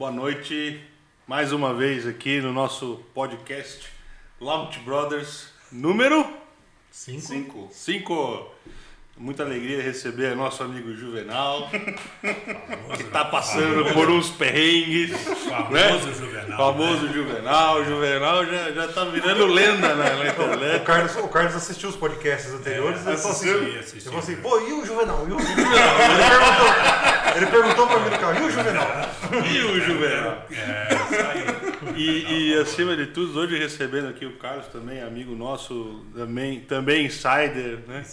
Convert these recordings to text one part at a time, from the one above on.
Boa noite, mais uma vez aqui no nosso podcast Launch Brothers, número 5. Muita alegria receber nosso amigo Juvenal, que está passando por uns perrengues. Famoso Juvenal. Famoso Juvenal. Juvenal já tá virando lenda na internet. O Carlos assistiu os podcasts anteriores e assistiu. falou assim, pô, e o Juvenal? Ele perguntou pra mim no carro, e o Juvenal? E o Juvenal? Isso aí. E acima de tudo, hoje recebendo aqui o Carlos também, amigo nosso, também insider, né?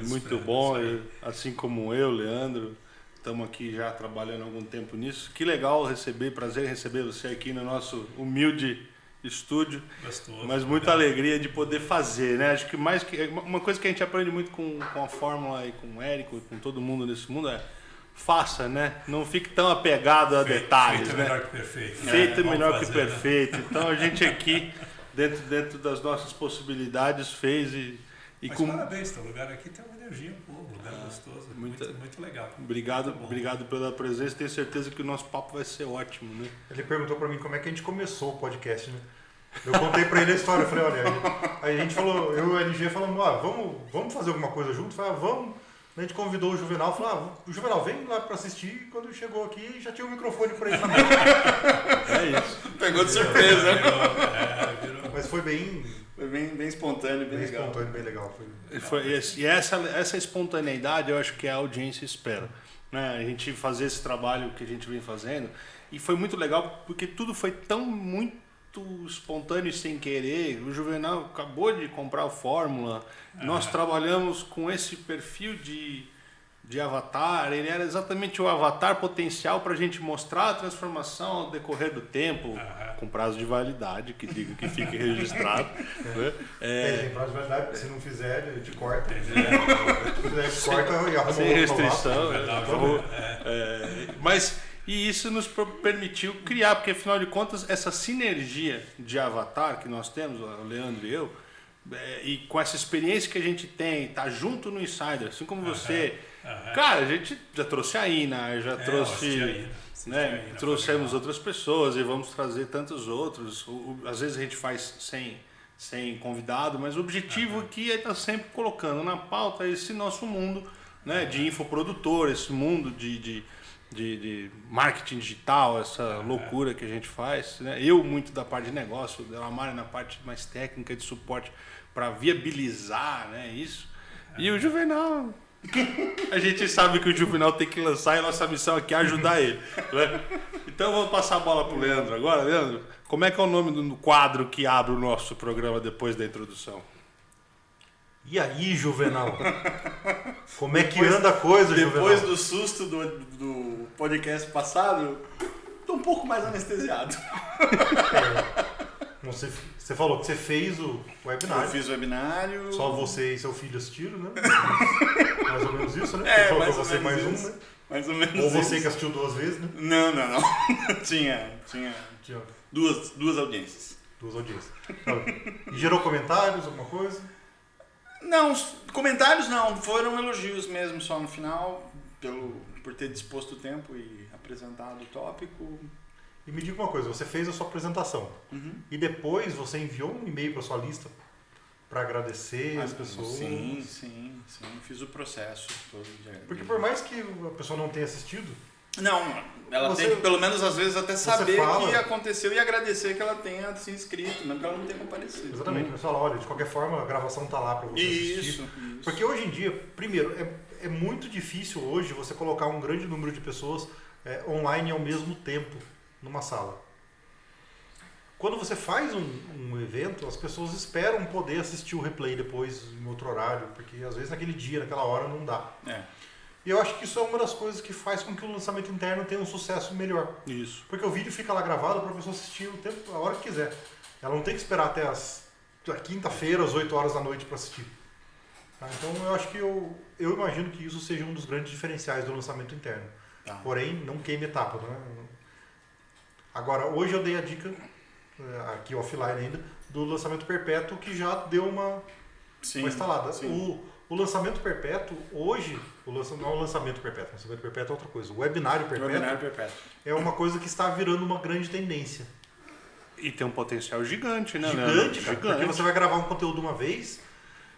Muito bom, assim como eu, Leandro, estamos aqui já trabalhando há algum tempo nisso. Que legal prazer receber você aqui no nosso humilde estúdio. Gostoso, mas muita alegria de poder fazer, né? Acho que uma coisa que a gente aprende muito com a Fórmula e com o Érico e com todo mundo nesse mundo é faça, né? Não fique tão apegado a detalhes, feito né? Melhor que perfeito. Feito melhor que fazer, perfeito. Né? Então a gente aqui, dentro das nossas possibilidades, fez Mas com... parabéns, teu lugar aqui tem uma energia, um lugar gostoso, muito legal. Obrigado pela presença, tenho certeza que o nosso papo vai ser ótimo, né? Ele perguntou pra mim como é que a gente começou o podcast, né? Eu contei pra ele a história, eu falei, olha, aí a gente falou, eu e o LG falamos, vamos fazer alguma coisa junto? Falei, vamos. A gente convidou o Juvenal, falou, Juvenal, vem lá pra assistir. Quando chegou aqui, já tinha o microfone por aí na mão. É isso. Pegou de surpresa. Virou. Mas foi bem espontâneo, bem legal. espontâneo, bem legal. E essa espontaneidade eu acho que a audiência espera, né? A gente fazer esse trabalho que a gente vem fazendo. E foi muito legal porque tudo foi muito espontâneo e sem querer. O Juvenal acabou de comprar a Fórmula. Nós trabalhamos com esse perfil de avatar. Ele era exatamente o avatar potencial para a gente mostrar a transformação ao decorrer do tempo, com prazo de validade, que digo que fique registrado. Né? Tem prazo de validade, porque se não fizer, ele te corta. Se corta e arruma sem restrição. Mas e isso nos permitiu criar, porque afinal de contas essa sinergia de avatar que nós temos, o Leandro e eu, e com essa experiência que a gente tem, tá junto no Insider, assim como você, cara, a gente já trouxe a Ina, já trouxe, né, trouxemos outras pessoas e vamos trazer tantos outros. Às vezes a gente faz sem convidado, mas o objetivo aqui é estar sempre colocando na pauta esse nosso mundo, né, de infoprodutor, esse mundo de marketing digital, essa loucura que a gente faz, né? Eu muito da parte de negócio, a Mari na parte mais técnica de suporte para viabilizar, né, isso. E o Juvenal, a gente sabe que o Juvenal tem que lançar e a nossa missão aqui é ajudar ele, né? Então eu vou passar a bola pro Leandro agora. Leandro, como é que é o nome do quadro que abre o nosso programa depois da introdução? E aí, Juvenal? Como é que anda a coisa, Juvenal? Depois do susto do podcast passado, tô um pouco mais anestesiado. Você falou que você fez o webinário. Eu fiz o webinário. Só você e seu filho assistiram, né? Mais ou menos isso, né? É, Você falou mais pra ou você menos mais isso. um, né? Mais ou menos Ou você isso. que assistiu 2 vezes, né? Não. tinha duas audiências. 2 audiências. E gerou comentários, alguma coisa? Não, comentários não, foram elogios mesmo só no final, por ter disposto o tempo e apresentado o tópico. E me diga uma coisa, você fez a sua apresentação e depois você enviou um e-mail para sua lista para agradecer as pessoas? Sim, fiz o processo todo. Porque por mais que a pessoa não tenha assistido... Não, ela tem que pelo menos às vezes até saber o que aconteceu e agradecer que ela tenha se inscrito, mesmo que ela não tenha comparecido. Exatamente, mas fala, olha, de qualquer forma a gravação tá lá para você assistir. Isso. Porque hoje em dia, primeiro, é muito difícil hoje você colocar um grande número de pessoas online ao mesmo tempo numa sala. Quando você faz um evento, as pessoas esperam poder assistir o replay depois em outro horário, porque às vezes naquele dia, naquela hora não dá. E eu acho que isso é uma das coisas que faz com que o lançamento interno tenha um sucesso melhor. Isso. Porque o vídeo fica lá gravado para a pessoa assistir a hora que quiser. Ela não tem que esperar até a quinta-feira, às 8 horas da noite para assistir. Tá? Então eu acho que eu imagino que isso seja um dos grandes diferenciais do lançamento interno. Porém, não queime etapa. Né? Agora, hoje eu dei a dica, aqui offline ainda, do lançamento perpétuo que já deu uma instalada. Sim. O lançamento perpétuo, hoje, não é o lançamento perpétuo é outra coisa. O webinário perpétuo é uma coisa que está virando uma grande tendência. E tem um potencial gigante, né? Gigante, cara, porque você vai gravar um conteúdo uma vez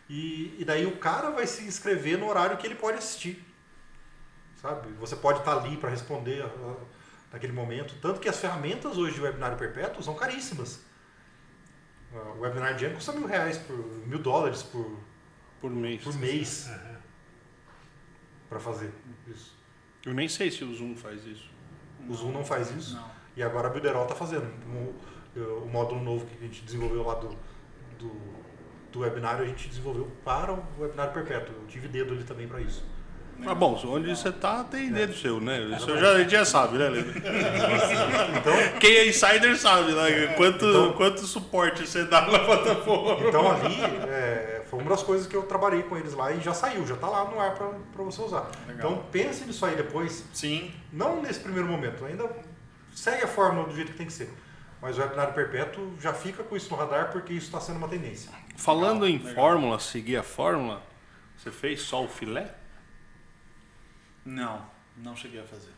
e daí o cara vai se inscrever no horário que ele pode assistir. Sabe? Você pode estar ali para responder naquele momento. Tanto que as ferramentas hoje de webinário perpétuo são caríssimas. O Webinar Jam custa $1.000 $1.000 por mês. Para fazer isso. Eu nem sei se o Zoom faz isso. O Zoom não faz isso. Não. E agora a Builderall está fazendo. O módulo novo que a gente desenvolveu lá do webinário, a gente desenvolveu para o webinário perpétuo. Eu tive dedo ali também para isso. Mas bom, onde você tá, tem dedo seu, né? Isso a gente já sabe, né, Leandro? Então, quem é insider sabe, né? Quanto suporte você dá na plataforma. então ali, foi uma das coisas que eu trabalhei com eles lá e já saiu, já está lá no ar para você usar. Legal. Então pense nisso aí depois. Sim. Não nesse primeiro momento, ainda segue a fórmula do jeito que tem que ser. Mas o webinário perpétuo já fica com isso no radar porque isso está sendo uma tendência. Falando em fórmula, seguir a fórmula, você fez só o filé? Não cheguei a fazer.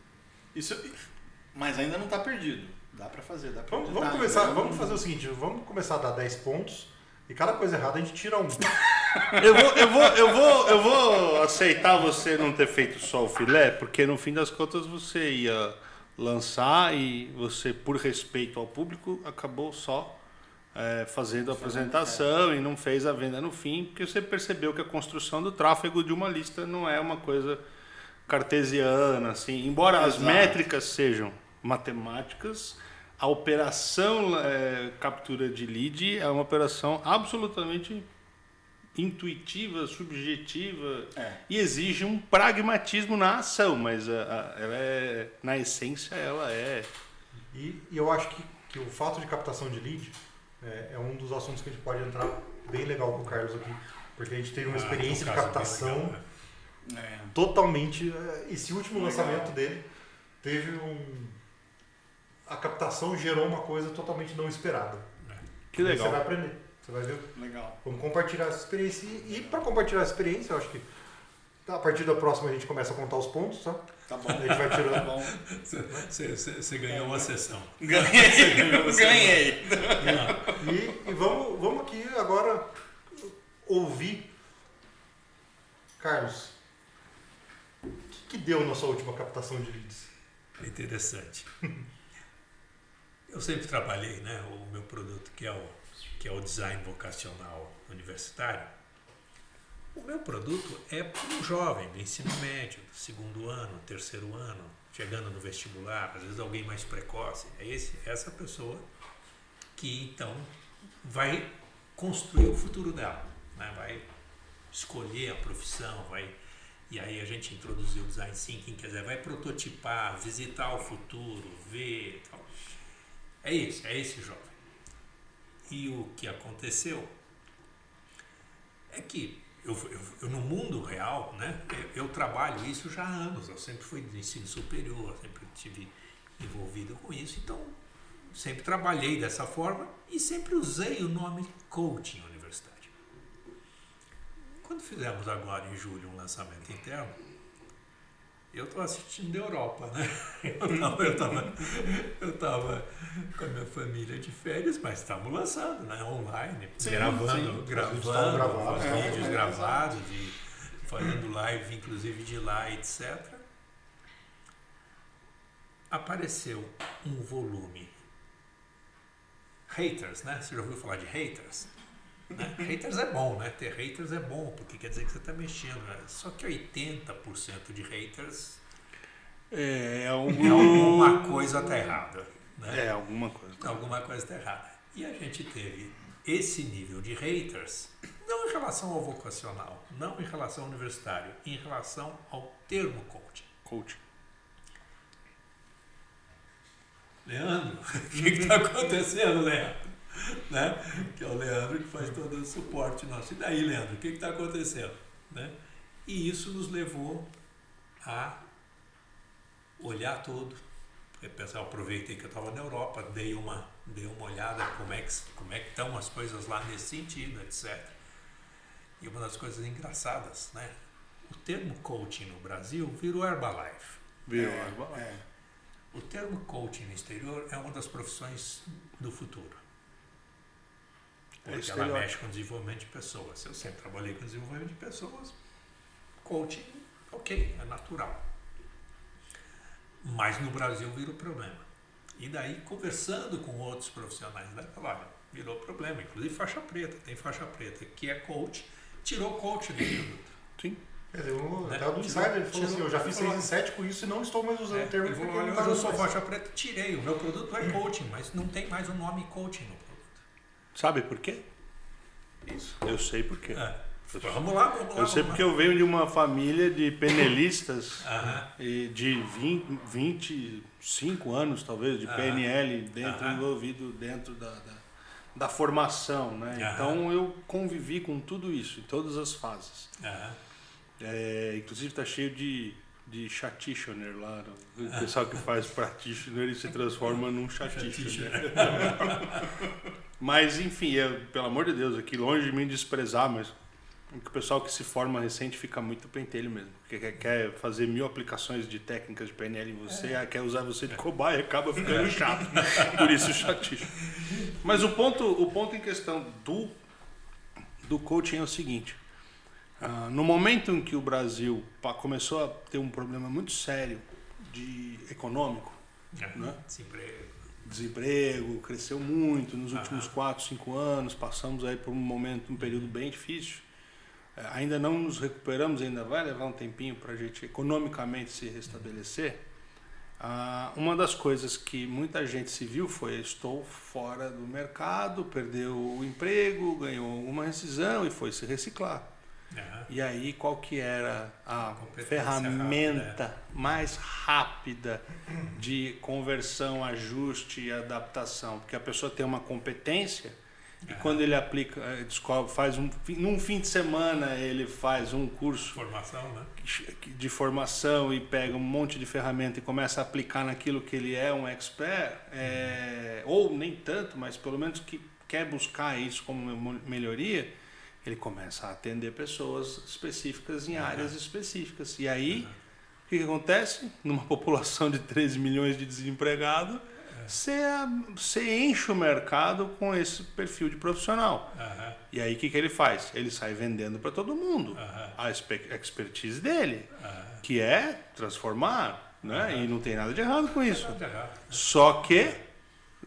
Mas ainda não está perdido. Dá para fazer, dá para Vamos fazer o seguinte, vamos começar a dar 10 pontos e cada coisa errada a gente tira um. Eu vou aceitar você não ter feito só o filé, porque no fim das contas você ia lançar e você, por respeito ao público, acabou só fazendo a apresentação e não fez a venda no fim, porque você percebeu que a construção do tráfego de uma lista não é uma coisa cartesiana, assim, embora as métricas sejam matemáticas, a operação captura de lead é uma operação absolutamente intuitiva, subjetiva e exige um pragmatismo na ação, mas ela na essência ela é. E eu acho que o fato de captação de lead é um dos assuntos que a gente pode entrar bem legal com o Carlos aqui, porque a gente teve uma experiência de captação totalmente. Esse último lançamento dele teve a captação gerou uma coisa totalmente não esperada. Que legal. Você vai aprender, você vai ver. Legal. Vamos compartilhar essa experiência e para compartilhar essa experiência, eu acho que a partir da próxima a gente começa a contar os pontos, tá? Tá bom. A gente vai tirando. Tá bom. Você ganhou uma sessão. Ganhei. E vamos aqui agora ouvir. Carlos, o que deu na sua última captação de leads? Interessante. Eu sempre trabalhei, né, o meu produto que é o design vocacional universitário. O meu produto é para um jovem do ensino médio, do segundo ano, terceiro ano, chegando no vestibular, às vezes alguém mais precoce. É essa pessoa que então vai construir o futuro dela, né? Vai escolher a profissão, e aí a gente introduziu o design thinking, quer dizer, vai prototipar, visitar o futuro, ver, tal. É esse jovem. E o que aconteceu é que eu no mundo real, né, eu trabalho isso já há anos, eu sempre fui do ensino superior, sempre estive envolvido com isso, então sempre trabalhei dessa forma e sempre usei o nome coaching universitário. Quando fizemos agora em julho um lançamento interno, eu estou assistindo da Europa, né? Eu estava com a minha família de férias, mas estávamos lançando, né? Online, gravando vídeos gravados, fazendo live, inclusive de lá, etc. Apareceu um volume. Haters, né? Você já ouviu falar de haters? Né? Haters é bom, né? Ter haters é bom, porque quer dizer que você está mexendo, né? Só que 80% de haters alguma coisa está errada, né? Alguma coisa. Alguma coisa está errada. E a gente teve esse nível de haters, não em relação ao vocacional, não em relação ao universitário, em relação ao termo coaching. Leandro, o que está acontecendo, Leandro? Né? Que é o Leandro que faz todo o suporte nosso. E daí, Leandro, o que está acontecendo? Né? E isso nos levou a olhar tudo. Eu aproveitei que eu estava na Europa, dei uma olhada como é que estão as coisas lá nesse sentido, etc. E uma das coisas engraçadas, né? O termo coaching no Brasil virou Herbalife. Viu? O termo coaching no exterior é uma das profissões do futuro. Porque ela mexe com desenvolvimento de pessoas. Eu sempre trabalhei com desenvolvimento de pessoas. Coaching, ok, é natural. Mas no Brasil virou problema. E daí, conversando com outros profissionais, daí falaram, olha, virou problema. Inclusive faixa preta, tem faixa preta que é coach, tirou coach do produto. Sim. Quer dizer, até o do Insider, ele falou assim, eu já fiz 6 em 7 com isso e não estou mais usando o termo. Ele falou, olha, eu sou faixa preta, tirei. O meu produto é coaching, mas não tem mais o nome coaching no produto. Sabe por quê? Isso. Eu sei por quê. Vamos lá. Eu sei porque eu venho de uma família de penelistas e de 25 anos, talvez, de PNL envolvido dentro da formação, né? Então eu convivi com tudo isso, em todas as fases. Inclusive está cheio de practitioner lá. O pessoal que faz practitioner, ele se transforma num practitioner. Mas, enfim, pelo amor de Deus, aqui longe de mim desprezar, mas o pessoal que se forma recente fica muito pentelho mesmo. Porque quer fazer 1000 aplicações de técnicas de PNL em você, quer usar você de cobaia e acaba ficando chato. Por isso o chatíssimo. Mas o ponto em questão do coaching é o seguinte. No momento em que o Brasil começou a ter um problema muito sério econômico, né? Desemprego, cresceu muito nos últimos 4, 5 anos, passamos aí por um período bem difícil. Ainda não nos recuperamos, ainda vai levar um tempinho para a gente economicamente se restabelecer. Uma das coisas que muita gente se viu foi: estou fora do mercado, perdeu o emprego, ganhou alguma rescisão e foi se reciclar. E aí qual que era a ferramenta mais rápida de conversão, ajuste e adaptação? Porque a pessoa tem uma competência e quando ele aplica, descobre, num fim de semana ele faz um curso de formação e pega um monte de ferramenta e começa a aplicar naquilo que ele é um expert, ou nem tanto, mas pelo menos que quer buscar isso como melhoria, ele começa a atender pessoas específicas em áreas específicas. E aí, o que acontece? Numa população de 13 milhões de desempregados, você enche o mercado com esse perfil de profissional. E aí, o que ele faz? Ele sai vendendo para todo mundo a expertise dele, que é transformar, né? E não tem nada de errado com isso. Só que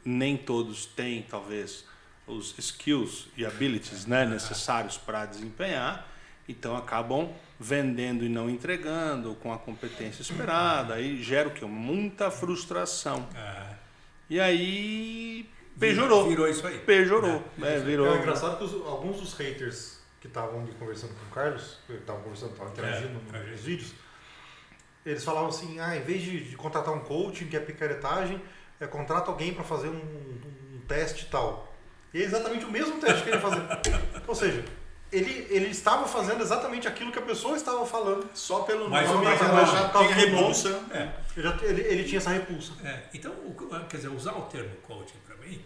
nem todos têm, talvez, os skills e abilities, né, necessários para desempenhar, então acabam vendendo e não entregando com a competência esperada, aí gera o quê? Muita frustração. E aí virou isso aí. Virou. É engraçado que alguns dos haters que estavam conversando com o Carlos, estavam interagindo nos vídeos, eles falavam assim, em vez de contratar um coaching, que é picaretagem, contrata alguém para fazer um teste e tal. E é exatamente o mesmo teste que ele fazia. Ou seja, ele estava fazendo exatamente aquilo que a pessoa estava falando. Só pelo nome, tinha repulsa. Ele tinha essa repulsa. Então, quer dizer, usar o termo coaching para mim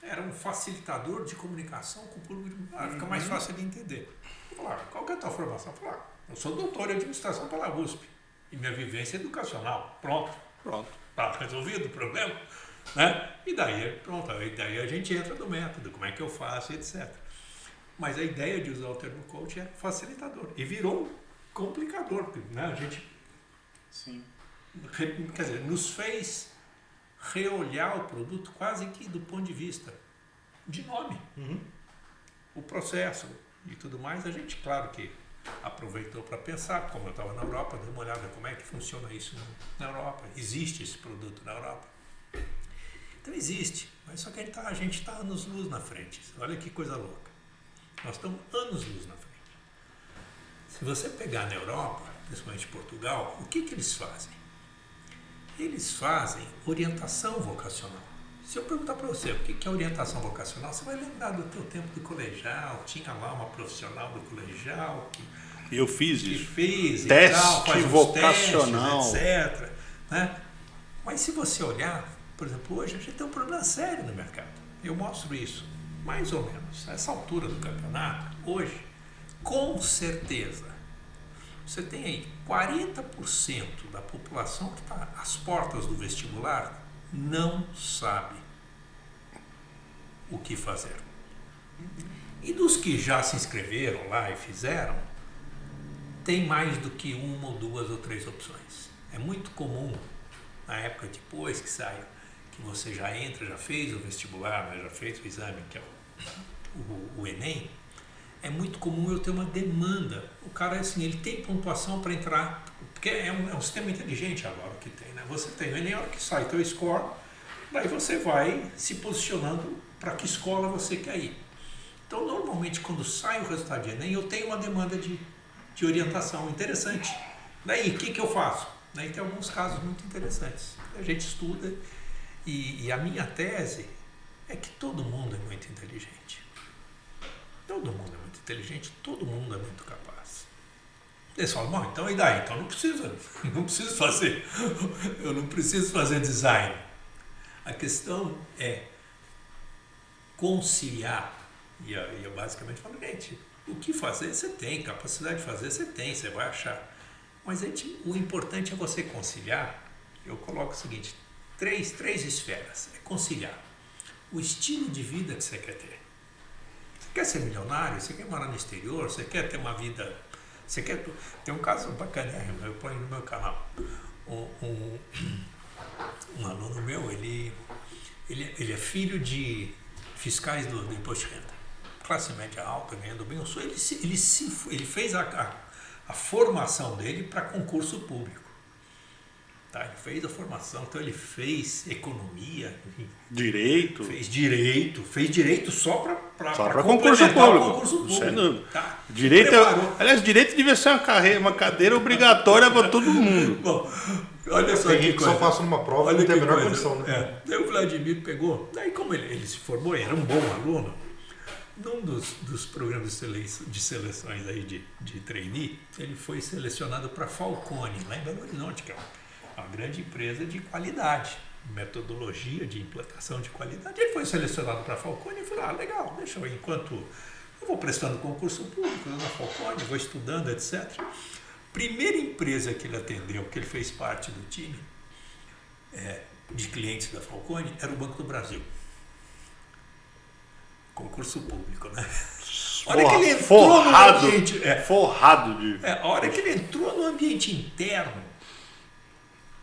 era um facilitador de comunicação com o público. Fica mais fácil de entender. Falar, qual que é a tua formação? Falar, eu sou doutor em administração pela USP e minha vivência é educacional. Pronto. Tá resolvido o problema. Né? E daí, pronto, daí a gente entra no método, como é que eu faço, etc. Mas a ideia de usar o termo coach é facilitador e virou complicador, né? A gente, quer dizer, nos fez reolhar o produto quase que do ponto de vista de nome, o processo e tudo mais. A gente, claro que aproveitou para pensar, como eu estava na Europa, dei uma olhada como é que funciona isso na Europa. Existe esse produto na Europa? Então existe, mas só que a gente está anos-luz na frente. Olha que coisa louca. Nós estamos anos-luz na frente. Se você pegar na Europa, principalmente Portugal, o que eles fazem? Eles fazem orientação vocacional. Se eu perguntar para você o que é orientação vocacional, você vai lembrar do teu tempo do colegial, tinha lá uma profissional do colegial que eu fiz isso. Fez teste e tal, faz vocacional, testes, etc. Né? Mas se você olhar, por exemplo, hoje a gente tem um problema sério no mercado. Eu mostro isso, mais ou menos. Nessa altura do campeonato, hoje, com certeza, você tem aí 40% da população que está às portas do vestibular não sabe o que fazer. E dos que já se inscreveram lá e fizeram, tem mais do que uma ou duas ou três opções. É muito comum, na época depois que sai, que você já entra, já fez o vestibular, né, já fez o exame, que é o Enem, é muito comum eu ter uma demanda. O cara, assim, ele tem pontuação para entrar, porque é um sistema inteligente agora que tem, né? Você tem o Enem, a hora que sai teu score, daí você vai se posicionando para que escola você quer ir. Então, normalmente, quando sai o resultado de Enem, eu tenho uma demanda de orientação interessante. Daí, o que eu faço? Daí tem alguns casos muito interessantes. A gente estuda e a minha tese é que todo mundo é muito inteligente. Todo mundo é muito inteligente, todo mundo é muito capaz. Eles falam, bom, então e daí? Então não preciso fazer. Eu não preciso fazer design. A questão é conciliar. E eu basicamente falo, gente, o que fazer você tem, capacidade de fazer você tem, você vai achar. Mas o importante é você conciliar. Eu coloco o seguinte, três esferas. É conciliar o estilo de vida que você quer ter. Você quer ser milionário? Você quer morar no exterior? Você quer ter uma vida... Você quer... Tem um caso bacanérrimo, eu ponho no meu canal. Um aluno meu, ele é filho de fiscais do imposto de renda. Classe média alta, ganhando bem. Ele fez a formação dele para concurso público. Tá? Ele fez a formação, então ele fez economia. Direito. Fez direito só para concurso público. Concurso público. Sem dúvida. Tá? Direito, aliás, direito devia ser uma cadeira obrigatória para todo mundo. Bom, olha só Tem que gente que coisa. só passa numa prova e não tem a menor condição, né? Daí o Vladimir pegou, daí como ele se formou, era um bom aluno, num dos programas de seleções aí de trainee, ele foi selecionado para Falcone, lá em Belo Horizonte, que é uma grande empresa de qualidade, metodologia de implantação de qualidade. Ele foi selecionado para Falcone e falou, legal, deixa eu ir, enquanto eu vou prestando concurso público na Falcone, vou estudando, etc. Primeira empresa que ele atendeu, que ele fez parte do time de clientes da Falcone, era o Banco do Brasil. Concurso público, né? A hora que ele entrou no ambiente, forrado de... a hora que ele entrou no ambiente interno,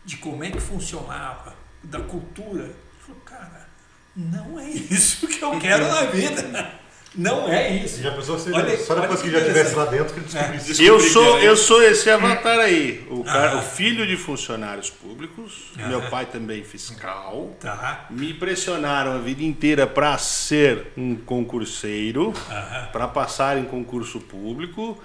de como é que funcionava, da cultura, ele falou, cara, não é isso que eu quero na vida. Não é isso. Já pensou se Olha só depois que já estivesse lá dentro que ele descobrisse. Eu sou esse avatar aí, o filho de funcionários públicos, meu pai também fiscal, Tá. me pressionaram a vida inteira para ser um concurseiro, para passar em concurso público.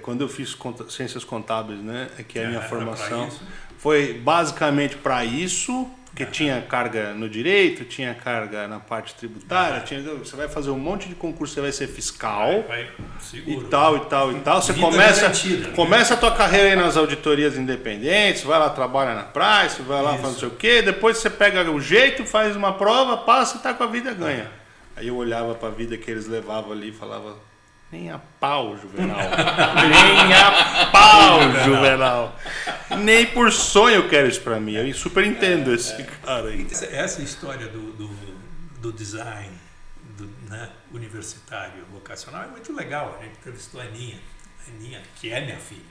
Quando eu fiz ciências contábeis, né, que é a minha formação, foi basicamente para isso. Porque tinha carga no direito, tinha carga na parte tributária, você vai fazer um monte de concurso, você vai ser fiscal Seguro. e tal. Você começa a tua carreira aí nas auditorias independentes, vai lá, trabalha na Price, vai lá, faz não sei o quê, depois você pega o jeito, faz uma prova, passa e tá com a vida ganha. Aí eu olhava para a vida que eles levavam ali e falava, nem a pau, Juvenal. Nem a pau, Juvenal. Nem por sonho eu quero isso pra mim. Eu super entendo esse cara aí. Essa história do design né, universitário, vocacional, é muito legal. A gente entrevistou a Aninha, que é minha filha.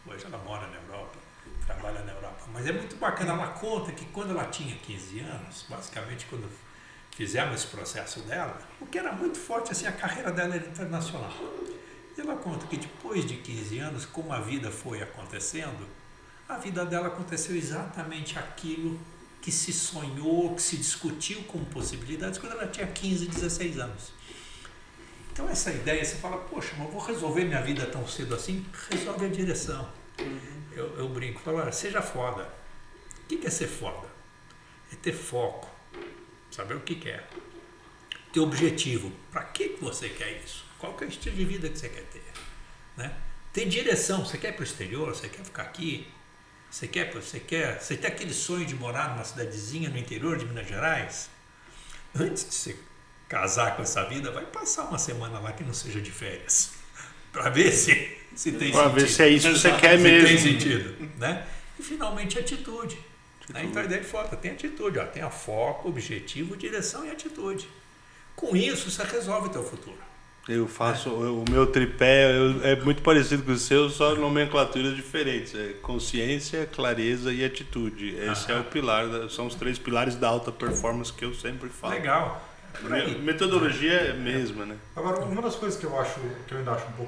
Hoje ela mora na Europa, trabalha na Europa. Mas é muito bacana. Ela conta que quando ela tinha 15 anos, basicamente quando fizemos esse processo dela, o que era muito forte, assim, a carreira dela era internacional. E ela conta que depois de 15 anos, como a vida foi acontecendo, a vida dela aconteceu exatamente aquilo que se sonhou, que se discutiu como possibilidades quando ela tinha 15, 16 anos. Então essa ideia, você fala, poxa, mas eu vou resolver minha vida tão cedo assim? Resolve a direção. Eu brinco, falo, seja foda. O que é ser foda? É ter foco. Saber o que é. Ter objetivo. Para que você quer isso? Qual que é o estilo de vida que você quer ter? Né? Ter direção. Você quer ir para o exterior? Você quer ficar aqui? Você tem aquele sonho de morar numa cidadezinha no interior de Minas Gerais? Antes de você casar com essa vida, vai passar uma semana lá que não seja de férias. para ver se tem Para sentido. ver se é isso que você quer Se mesmo. tem sentido, né? E finalmente atitude. Né? Então a ideia de foto tem atitude, ó, tem a foco, objetivo, direção e atitude. Com isso você resolve o teu futuro. Eu faço o meu tripé é muito parecido com o seu, só nomenclaturas diferentes. É consciência, clareza e atitude. Esse é o pilar, são os 3 pilares da alta performance que eu sempre falo. Legal. Por aí. Metodologia é a mesma, né? Agora, uma das coisas que eu ainda acho um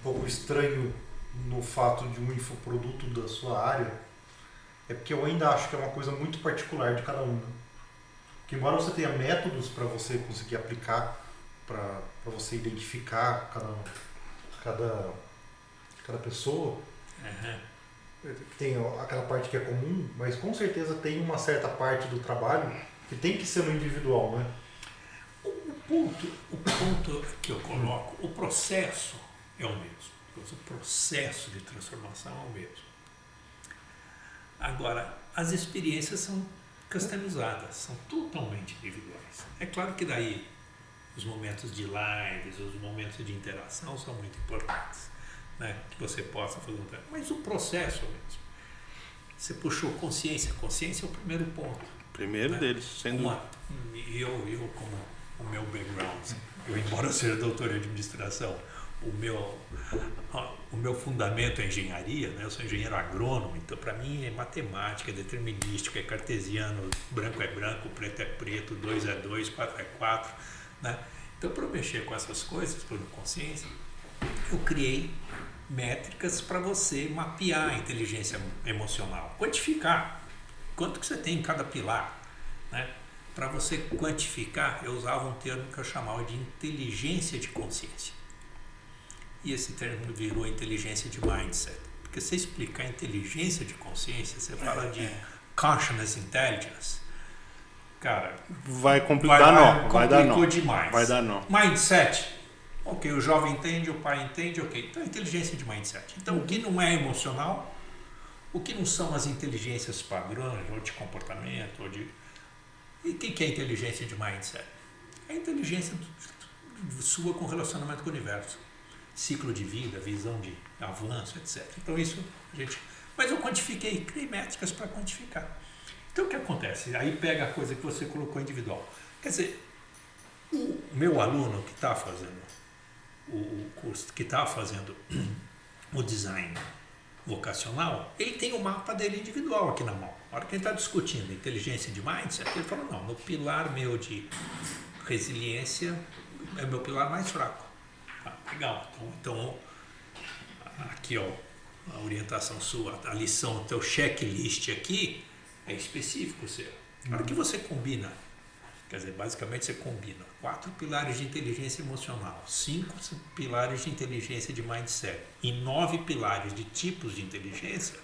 pouco estranho no fato de um infoproduto da sua área é porque eu ainda acho que é uma coisa muito particular de cada um. Né? Que embora você tenha métodos para você conseguir aplicar, para você identificar cada pessoa, tem aquela parte que é comum, mas com certeza tem uma certa parte do trabalho que tem que ser no individual, né? O ponto que eu coloco, o processo é o mesmo. O processo de transformação é o mesmo. Agora, as experiências são customizadas, são totalmente individuais. É claro que daí os momentos de lives, os momentos de interação são muito importantes, né? Que você possa fazer um trabalho. Mas o processo é o mesmo. Você puxou consciência. Consciência é o primeiro ponto. Primeiro deles, sem dúvida. Eu como o meu background, embora eu seja doutor em administração, o meu fundamento é engenharia, né? Eu sou engenheiro agrônomo, então para mim é matemática, é determinístico, é cartesiano, branco é branco, preto é preto, 2 é 2, 4 é 4, né? Então para eu mexer com essas coisas, por consciência, eu criei métricas para você mapear a inteligência emocional, quantificar quanto que você tem em cada pilar, né? Para você quantificar, eu usava um termo que eu chamava de inteligência de consciência. E esse termo virou inteligência de mindset. Porque se você explicar inteligência de consciência, você fala de consciousness intelligence, cara, vai complicar, vai dar nó. Demais. Vai dar nó. Mindset, ok, o jovem entende, o pai entende, ok. Então, inteligência de mindset. Então, o que não é emocional, o que não são as inteligências padrões, ou de comportamento, ou de... E o que é inteligência de mindset? É a inteligência sua com relacionamento com o universo. Ciclo de vida, visão de avanço, etc. Então isso a gente... Mas eu quantifiquei, criei métricas para quantificar. Então o que acontece? Aí pega a coisa que você colocou individual. Quer dizer, o meu aluno que está fazendo o curso, que está fazendo o design vocacional, ele tem o mapa dele individual aqui na mão. Na hora que ele está discutindo inteligência de mindset, ele fala, não, no pilar meu de resiliência é o meu pilar mais fraco. Ah, legal. Então, aqui ó, a orientação sua, a lição, o teu checklist aqui é específico seu. Na hora que você combina, quer dizer, basicamente você combina 4 pilares de inteligência emocional, 5 pilares de inteligência de mindset e 9 pilares de tipos de inteligência,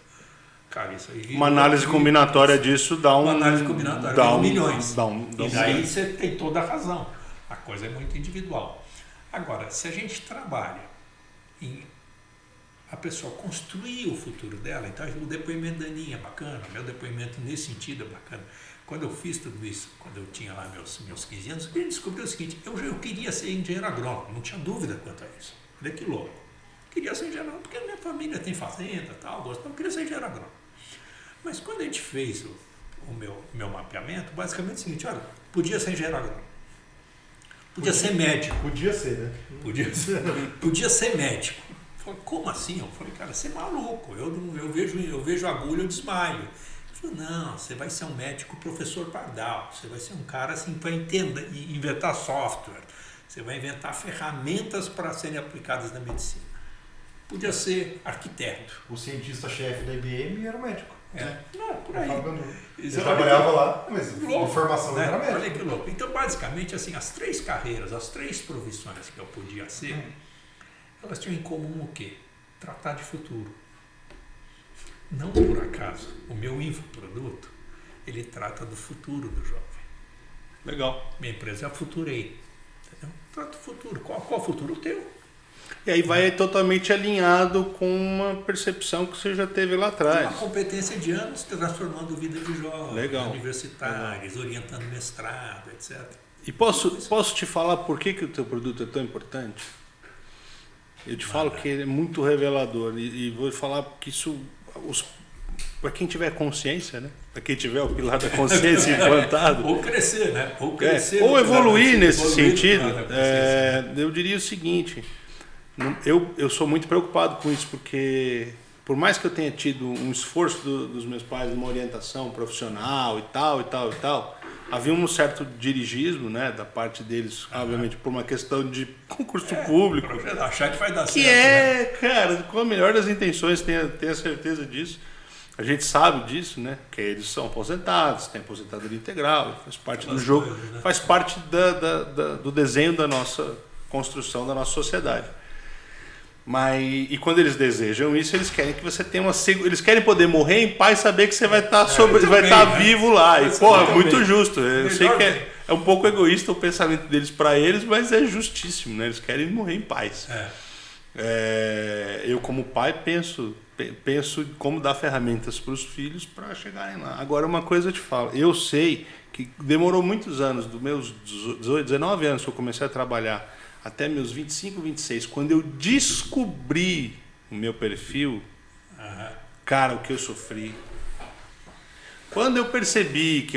cara, isso aí... Uma análise combinatória disso dá um... Uma análise combinatória dá milhões. E daí você tem toda a razão. A coisa é muito individual. Agora, se a gente trabalha em a pessoa construir o futuro dela, então o depoimento da Aninha é bacana, meu depoimento nesse sentido é bacana. Quando eu fiz tudo isso, quando eu tinha lá meus 15 anos, eu descobri o seguinte, eu queria ser engenheiro agrônomo, não tinha dúvida quanto a isso. Olha que louco. Queria ser engenheiro agrônomo, porque minha família tem fazenda, tal, eu queria ser engenheiro agrônomo. Mas quando a gente fez o meu mapeamento, basicamente é o seguinte, olha, podia ser engenheiro agrônomo. Podia ser médico. Podia ser, né? Podia ser médico. Eu falei, como assim? Eu falei, cara, você é maluco. Eu vejo agulha, eu desmaio. Ele falou, não, você vai ser um médico professor Pardal. Você vai ser um cara assim para inventar software. Você vai inventar ferramentas para serem aplicadas na medicina. Podia ser arquiteto. O cientista-chefe da IBM era médico. Não, por aí. Ele trabalhava lá, mas de formação né? era médico. Olha que louco. Então, basicamente, assim, as 3 carreiras, as 3 profissões que eu podia ser, elas tinham em comum o quê? Tratar de futuro. Não por acaso, o meu infoproduto, ele trata do futuro do jovem. Legal. Minha empresa é a Futurei. Entendeu? Trata do futuro. Qual o futuro? O teu. E aí vai totalmente alinhado com uma percepção que você já teve lá atrás. Uma competência de anos transformando a vida de jovens, Legal. universitários, orientando mestrado, etc. E posso te falar por que o teu produto é tão importante? Eu te falo que ele é muito revelador e vou falar que isso, para quem tiver consciência, né? Para quem tiver o pilar da consciência implantado, ou crescer, né? Ou crescer, ou evoluir nesse evoluir sentido, eu diria o seguinte: eu sou muito preocupado com isso, porque por mais que eu tenha tido um esforço dos meus pais, uma orientação profissional e tal, havia um certo dirigismo, né, da parte deles, obviamente por uma questão de concurso público. Achar que vai dar Que certo. cara, com a melhor das intenções, tenha certeza disso. A gente sabe disso, né? Que eles são aposentados, tem aposentadoria integral, faz parte do jogo, coisas, né? faz parte do desenho da nossa construção, da nossa sociedade. E quando eles desejam isso, eles querem que você tenha eles querem poder morrer em paz e saber que você vai estar vivo lá. E, pô, é muito justo. Eu sei que é um pouco egoísta o pensamento deles para eles, mas é justíssimo, né? Eles querem morrer em paz. Eu, como pai, penso em como dar ferramentas para os filhos para chegarem lá. Agora, uma coisa eu te falo. Eu sei que demorou muitos anos, dos meus 18, 19 anos que eu comecei a trabalhar, até meus 25, 26, quando eu descobri o meu perfil, cara, o que eu sofri. Quando eu percebi que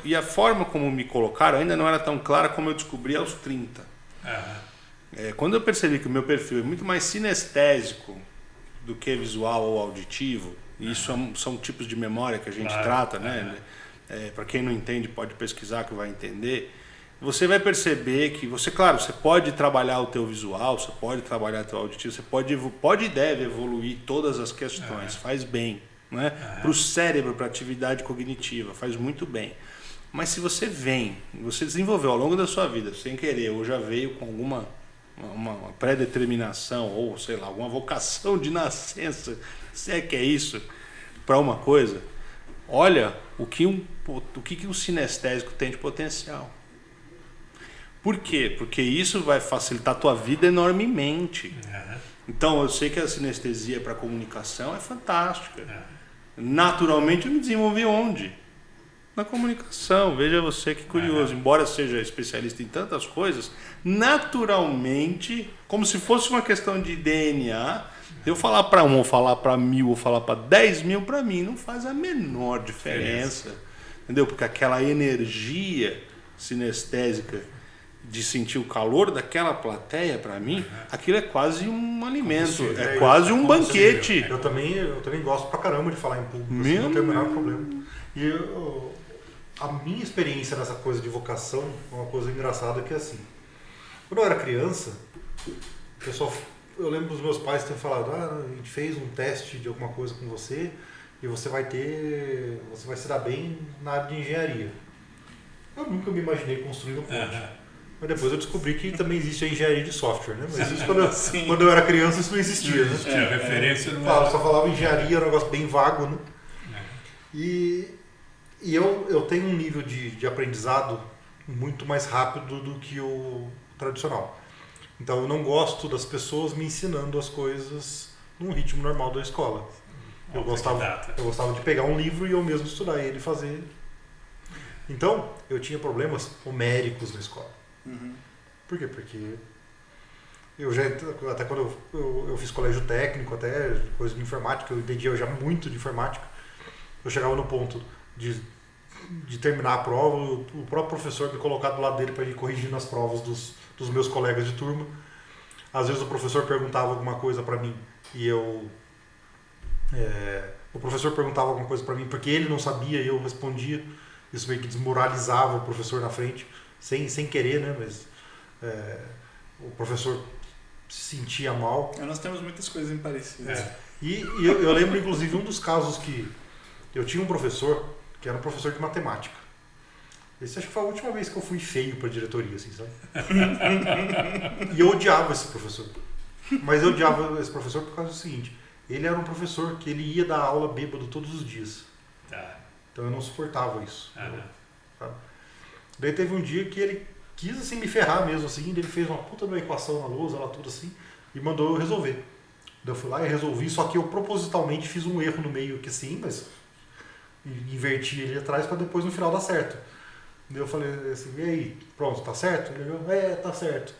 e a forma como me colocaram ainda não era tão clara como eu descobri aos 30. Quando eu percebi que o meu perfil é muito mais sinestésico do que visual ou auditivo, e isso são tipos de memória que a gente trata, né? Para quem não entende, pode pesquisar que vai entender. Você vai perceber que você pode trabalhar o teu visual, você pode trabalhar o teu auditivo, você pode e deve evoluir todas as questões, faz bem, né? Para o cérebro, para a atividade cognitiva, faz muito bem. Mas se você desenvolveu ao longo da sua vida, sem querer, ou já veio com alguma uma pré-determinação, ou sei lá, alguma vocação de nascença, se é que é isso, para uma coisa, olha o que um sinestésico tem de potencial. Por quê? Porque isso vai facilitar a tua vida enormemente. Então, eu sei que a sinestesia para comunicação é fantástica. Naturalmente, eu me desenvolvi onde? Na comunicação. Veja você que curioso. Embora seja especialista em tantas coisas, naturalmente, como se fosse uma questão de DNA, eu falar para ou falar para 1000, ou falar para 10 mil, para mim não faz a menor diferença. Entendeu? Porque aquela energia sinestésica de sentir o calor daquela plateia, para mim, aquilo é quase um alimento, quase um banquete. Eu também gosto pra caramba de falar em público, assim, não tem o menor problema. E a minha experiência nessa coisa de vocação é uma coisa engraçada que é assim. Quando eu era criança, eu lembro dos meus pais terem falado, a gente fez um teste de alguma coisa com você e você vai se dar bem na área de engenharia. Eu nunca me imaginei construindo ponte. Mas depois eu descobri que também existe a engenharia de software, né? Mas isso quando eu era criança isso não existia, né? A referência não era. Só falava engenharia, era um negócio bem vago, né? E eu tenho um nível de aprendizado muito mais rápido do que o tradicional. Então eu não gosto das pessoas me ensinando as coisas num ritmo normal da escola. Eu gostava de pegar um livro e eu mesmo estudar ele e fazer. Então, eu tinha problemas homéricos na escola. Por quê? Porque até quando eu fiz colégio técnico, até coisa de informática, eu entendia já muito de informática, eu chegava no ponto de terminar a prova, o próprio professor me colocar do lado dele para ir corrigindo as provas dos meus colegas de turma. Às vezes o professor perguntava alguma coisa para mim e o professor perguntava alguma coisa para mim porque ele não sabia e eu respondia. Isso meio que desmoralizava o professor na frente, sem querer, né? Mas o professor se sentia mal. Nós temos muitas coisas parecidas. E eu lembro, inclusive, um dos casos que eu tinha um professor que era um professor de matemática. Esse acho que foi a última vez que eu fui feio para a diretoria, assim, sabe? E eu odiava esse professor. Mas eu odiava esse professor por causa do seguinte: ele era um professor que ele ia dar aula bêbado todos os dias. Então eu não suportava isso. Sabe? Daí teve um dia que ele quis assim, me ferrar mesmo, assim, ele fez uma puta de uma equação na lousa, lá tudo assim, e mandou eu resolver. Daí eu fui lá e resolvi, só que eu propositalmente fiz um erro no meio que sim, mas inverti ele atrás para depois no final dar certo. Daí eu falei assim, e aí, pronto, tá certo? Ele falou, tá certo.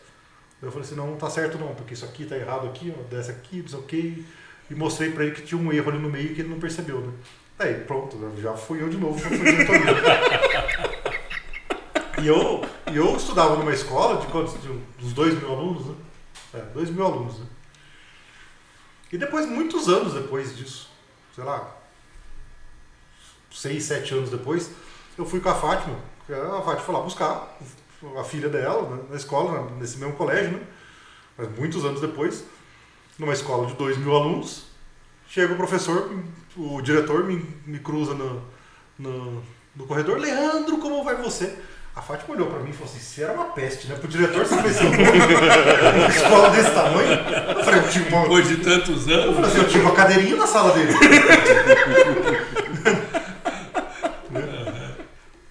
Eu falei assim, não tá certo não, porque isso aqui tá errado aqui, ó, dessa aqui, não sei o que. E mostrei pra ele que tinha um erro ali no meio que ele não percebeu, né? Aí, pronto, já fui eu de novo pra fazer diretoria. E eu estudava numa escola de quantos? De uns 2.000 alunos, né? 2.000 alunos, né? E depois, muitos anos depois disso, sei lá, 6, 7 anos depois, eu fui com a Fátima foi lá buscar a filha dela, né, na escola, nesse mesmo colégio, né? Mas muitos anos depois, numa escola de 2.000 alunos, chega o professor, o diretor me cruza no corredor, Leandro, como vai você? A Fátima olhou pra mim e falou assim, você era uma peste, né? Pro diretor saber seu nome, uma escola desse tamanho. Eu falei, depois de tantos anos. Eu falei assim, eu tinha uma cadeirinha na sala dele.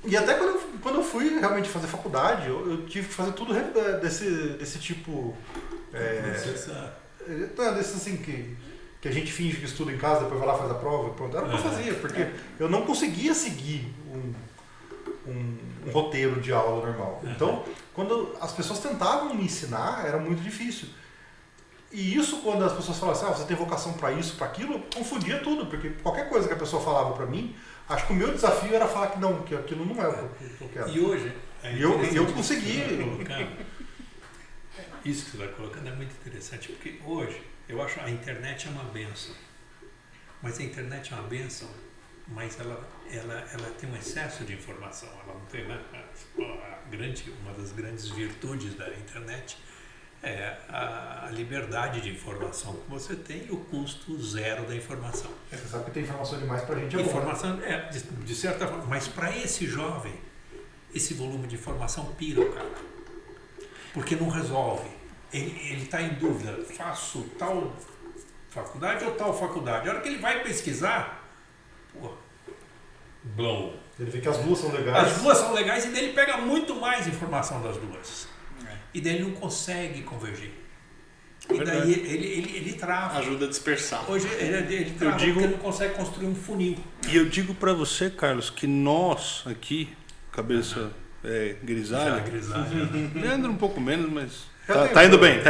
E até quando eu fui realmente fazer faculdade, eu tive que fazer tudo desse tipo... Desse assim que a gente finge que estuda em casa, depois vai lá e faz a prova, pronto. Era o que eu fazia, porque eu não conseguia seguir um roteiro de aula normal. Então, quando as pessoas tentavam me ensinar, era muito difícil. E isso, quando as pessoas falavam assim, você tem vocação para isso, para aquilo, confundia tudo, porque qualquer coisa que a pessoa falava para mim, acho que o meu desafio era falar que não, que aquilo não é o que eu quero. E hoje... eu consegui. Isso que você vai colocando é muito interessante, porque hoje eu acho a internet é uma benção. Mas a internet é uma benção, mas ela tem um excesso de informação. Ela não tem, né? Uma das grandes virtudes da internet é a liberdade de informação que você tem e o custo zero da informação. Você sabe que tem informação demais pra gente, informação, de certa forma, mas para esse jovem, esse volume de informação pira o cara. Porque não resolve. Ele está em dúvida, faço tal faculdade ou tal faculdade. A hora que ele vai pesquisar, blow. Ele vê que as duas são legais. As duas são legais e daí ele pega muito mais informação das duas. E daí ele não consegue convergir. E daí ele trava. Ajuda a dispersar. Hoje ele trava porque ele não consegue construir um funil. E eu digo para você, Carlos, que nós aqui, cabeça grisalha, Leandro um pouco menos, mas tá indo bem.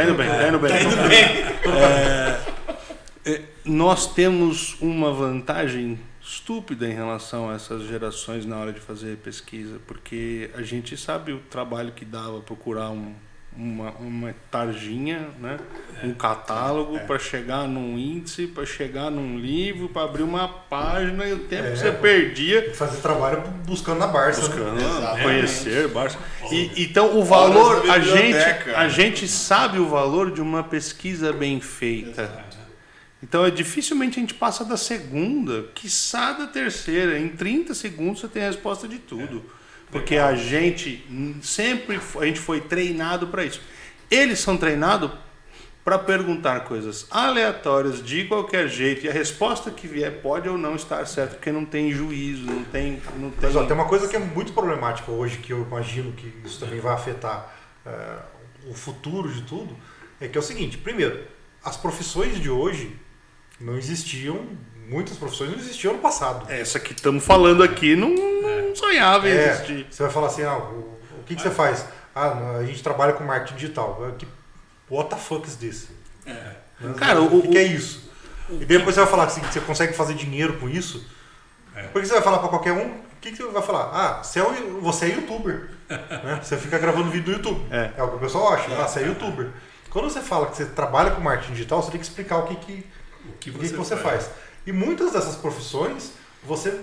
Nós temos uma vantagem estúpida em relação a essas gerações na hora de fazer pesquisa, porque a gente sabe o trabalho que dava procurar uma tarjinha, né? Um catálogo para chegar num índice, para chegar num livro, para abrir uma página e o tempo que você perdia. Fazer trabalho buscando na Barça. Conhecer Barça. Então o valor, a gente sabe o valor de uma pesquisa bem feita. Exato. Então dificilmente a gente passa da segunda, quiçá da terceira. Em 30 segundos você tem a resposta de tudo. Porque a gente foi treinado para isso. Eles são treinados para perguntar coisas aleatórias de qualquer jeito e a resposta que vier pode ou não estar certa, porque não tem juízo, não tem. Mas tem uma coisa que é muito problemática hoje, que eu imagino que isso também vai afetar o futuro de tudo, é que é o seguinte: primeiro, as profissões de hoje não existiam. Muitas profissões não existiam no passado. Essa que estamos falando aqui não sonhava em existir. Você vai falar assim, o que você faz? A gente trabalha com marketing digital. What the fuck is this? Cara, o que é isso? E depois você vai falar assim, que você consegue fazer dinheiro com isso. Por que você vai falar para qualquer um? O que você vai falar? Você é youtuber. Né? Você fica gravando vídeo no YouTube. É o que o pessoal acha. Você é youtuber. Quando você fala que você trabalha com marketing digital, você tem que explicar o que você faz. E muitas dessas profissões,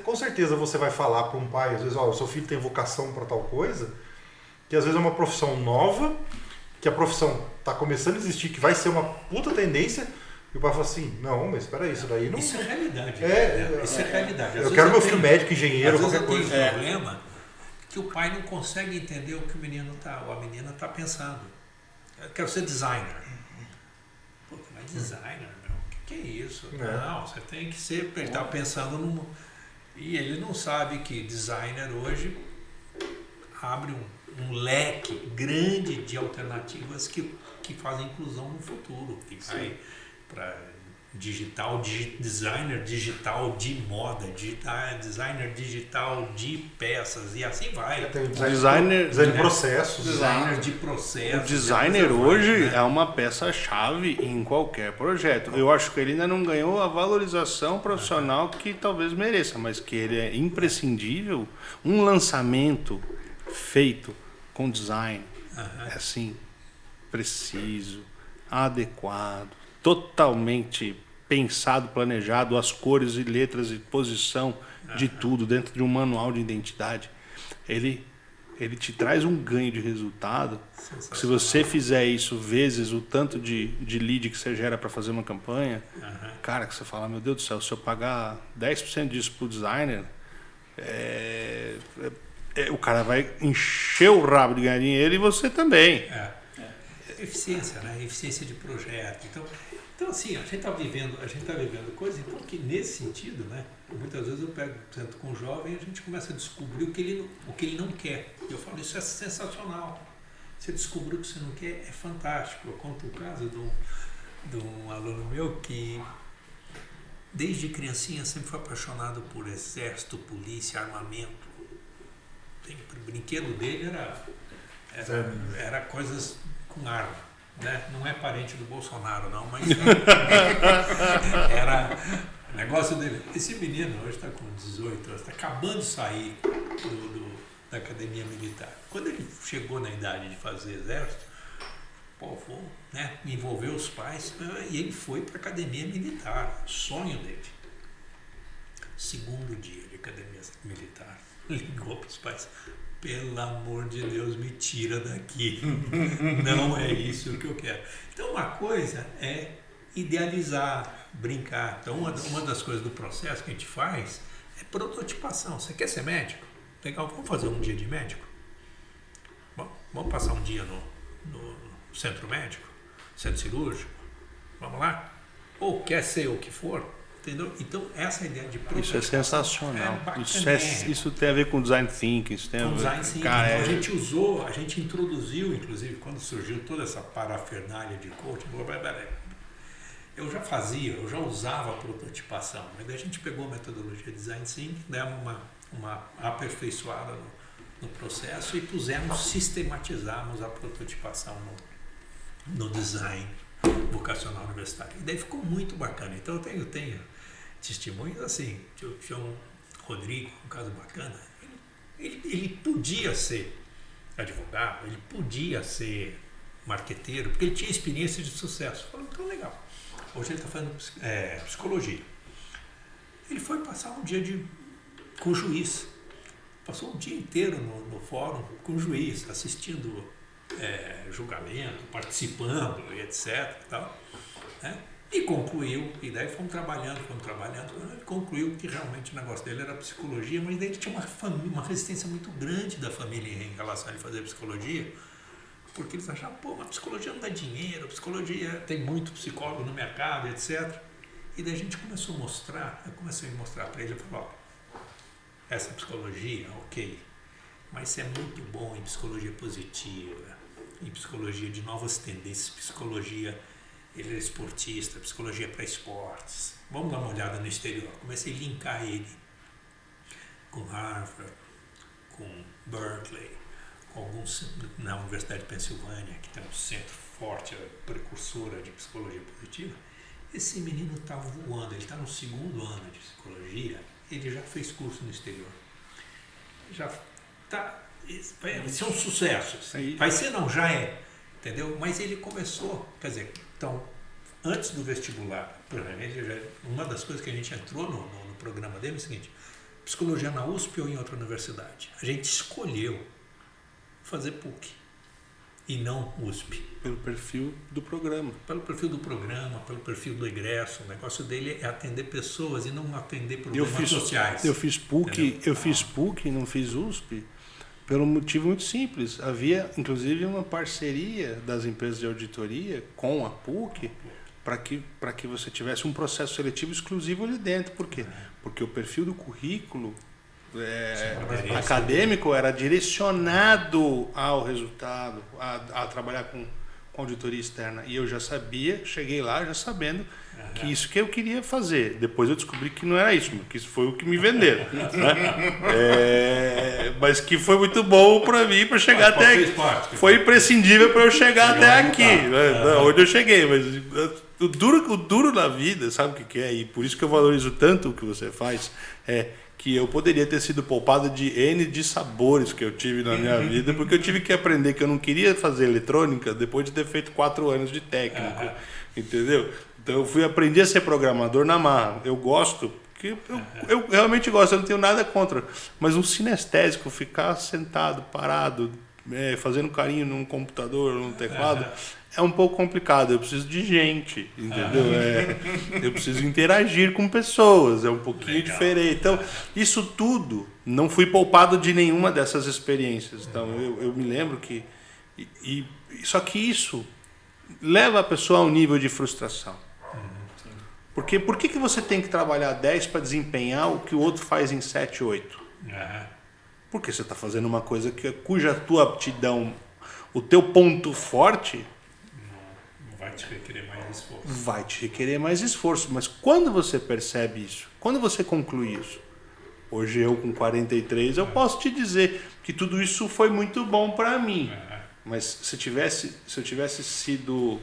com certeza você vai falar para um pai, às vezes, o seu filho tem vocação para tal coisa, que às vezes é uma profissão nova, que a profissão está começando a existir, que vai ser uma puta tendência, e o pai fala assim, não, mas espera aí, isso daí não... Isso é realidade. Isso é realidade. Eu quero meu filho médico, engenheiro, qualquer coisa. Às vezes eu tenho um problema que o pai não consegue entender o que o menino ou a menina está pensando. Eu quero ser designer. Pô, mas designer... Que é isso? Não, você tem que estar pensando num... E ele não sabe que designer hoje abre um leque grande de alternativas que fazem inclusão no futuro, que vai para digital, designer digital de moda, designer digital de peças e assim vai. Tem Designer de processos. Designer de processos. O designer hoje é uma peça-chave em qualquer projeto. Eu acho que ele ainda não ganhou a valorização profissional que talvez mereça, mas que ele é imprescindível. Um lançamento feito com design, assim, preciso, adequado, totalmente pensado, planejado, as cores e letras e posição de tudo dentro de um manual de identidade. Ele te traz um ganho de resultado. Se você fizer isso vezes o tanto de lead que você gera para fazer uma campanha, cara, que você fala, meu Deus do céu, se eu pagar 10% disso pro designer, o cara vai encher o rabo de ganhar dinheiro e você também. Eficiência, né? Eficiência de projeto. Então assim, a gente está vivendo coisas, então que nesse sentido, né? Muitas vezes eu sento com um jovem e a gente começa a descobrir o que ele não quer. Eu falo, isso é sensacional. Você descobrir o que você não quer é fantástico. Eu conto o caso de um aluno meu que desde criancinha sempre foi apaixonado por exército, polícia, armamento. O brinquedo dele era coisas com arma. Né? Não é parente do Bolsonaro, não, mas era o negócio dele. Esse menino hoje está com 18 anos, está acabando de sair da academia militar. Quando ele chegou na idade de fazer exército, né, envolveu os pais e ele foi para a academia militar, sonho dele. Segundo dia de academia militar, ligou para os pais. Pelo amor de Deus, me tira daqui. Não é isso que eu quero. Então, uma coisa é idealizar, brincar. Então, uma das coisas do processo que a gente faz é prototipação. Você quer ser médico? Legal, vamos fazer um dia de médico? Bom, vamos passar um dia no centro médico, centro cirúrgico? Vamos lá? Ou quer ser o que for? Entendeu? Então, essa ideia de isso é sensacional. Isso tem a ver com design thinking. Isso tem a ver design thinking. Então, a gente introduziu, inclusive, quando surgiu toda essa parafernália de coaching, eu já usava a prototipação, mas daí a gente pegou a metodologia de design thinking, demos uma aperfeiçoada no processo e sistematizamos a prototipação no design vocacional universitário. E daí ficou muito bacana. Então, eu tenho testemunhos assim, o João Rodrigo, um caso bacana, ele podia ser advogado, ele podia ser marqueteiro, porque ele tinha experiência de sucesso. Falou, então legal. Hoje ele está fazendo psicologia. Ele foi passar um dia com o juiz. Passou um dia inteiro no fórum com o juiz, assistindo julgamento, participando, etc. E tal, né? E concluiu, e daí fomos trabalhando, ele concluiu que realmente o negócio dele era psicologia, mas daí ele tinha uma resistência muito grande da família em relação a ele fazer psicologia, porque eles achavam, mas psicologia não dá dinheiro, psicologia tem muito psicólogo no mercado, etc. E daí a gente começou a mostrar, eu comecei a mostrar para ele, eu falei, essa psicologia, ok, mas você é muito bom em psicologia positiva, em psicologia de novas tendências, psicologia, ele é esportista, psicologia para esportes. Vamos dar uma olhada no exterior. Comecei a linkar ele com Harvard, com Berkeley, com alguns na Universidade de Pensilvânia, que tem um centro forte, precursora de psicologia positiva. Esse menino está voando, ele está no 2º ano de psicologia, ele já fez curso no exterior. Já está... Vai ser um sucesso. Vai ser, não, já é. Entendeu? Mas ele começou, quer dizer, então, antes do vestibular, uma das coisas que a gente entrou no programa dele é o seguinte, psicologia na USP ou em outra universidade? A gente escolheu fazer PUC e não USP. Pelo perfil do programa. Pelo perfil do programa, pelo perfil do egresso. O negócio dele é atender pessoas e não atender problemas sociais. Eu fiz PUC, não fiz USP, pelo motivo muito simples. Havia, inclusive, uma parceria das empresas de auditoria com a PUC para que você tivesse um processo seletivo exclusivo ali dentro. Por quê? Porque o perfil do currículo acadêmico era direcionado ao resultado, a trabalhar com auditoria externa. E eu já sabia, cheguei lá já sabendo que isso que eu queria fazer. Depois eu descobri que não era isso, que isso foi o que me venderam. Né? Mas que foi muito bom para mim, para chegar até aqui. Foi imprescindível para eu chegar até aqui. Né? Onde eu cheguei. Mas o duro na vida, sabe o que é? E por isso que eu valorizo tanto o que você faz, é que eu poderia ter sido poupado de N de sabores que eu tive na minha vida, porque eu tive que aprender que eu não queria fazer eletrônica depois de ter feito 4 anos de técnico, entendeu? Então eu aprendi a ser programador na marra. Eu gosto, porque eu realmente gosto, eu não tenho nada contra, mas um sinestésico, ficar sentado, parado, fazendo carinho num computador, num teclado, é um pouco complicado. Eu preciso de gente, entendeu? Eu preciso interagir com pessoas, é um pouquinho diferente. Então, isso tudo, não fui poupado de nenhuma dessas experiências. Então, eu me lembro que... só que isso leva a pessoa a um nível de frustração. Porque por que você tem que trabalhar 10 para desempenhar o que o outro faz em 7, 8? Porque você está fazendo uma coisa cuja tua aptidão, o teu ponto forte... Vai te requerer mais esforço. Vai te requerer mais esforço. Mas quando você percebe isso, quando você conclui isso, hoje eu com 43, eu posso te dizer que tudo isso foi muito bom para mim. Mas se eu tivesse sido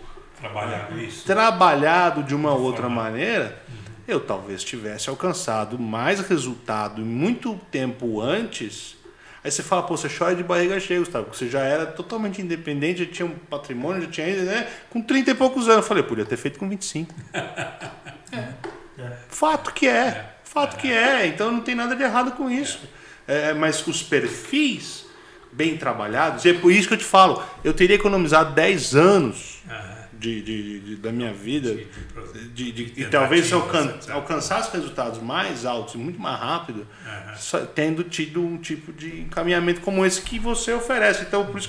trabalhado de uma outra maneira, eu talvez tivesse alcançado mais resultado muito tempo antes. Aí você fala, pô, você chora de barriga cheia, Gustavo, porque você já era totalmente independente, já tinha um patrimônio, já tinha, né, com 30 e poucos anos. Eu falei, podia ter feito com 25. Fato que é. Então não tem nada de errado com isso. Mas os perfis bem trabalhados, e é por isso que eu te falo, eu teria economizado 10 anos da minha vida e talvez alcançasse resultados mais altos e muito mais rápido, tendo tido um tipo de encaminhamento como esse que você oferece. Então, por isso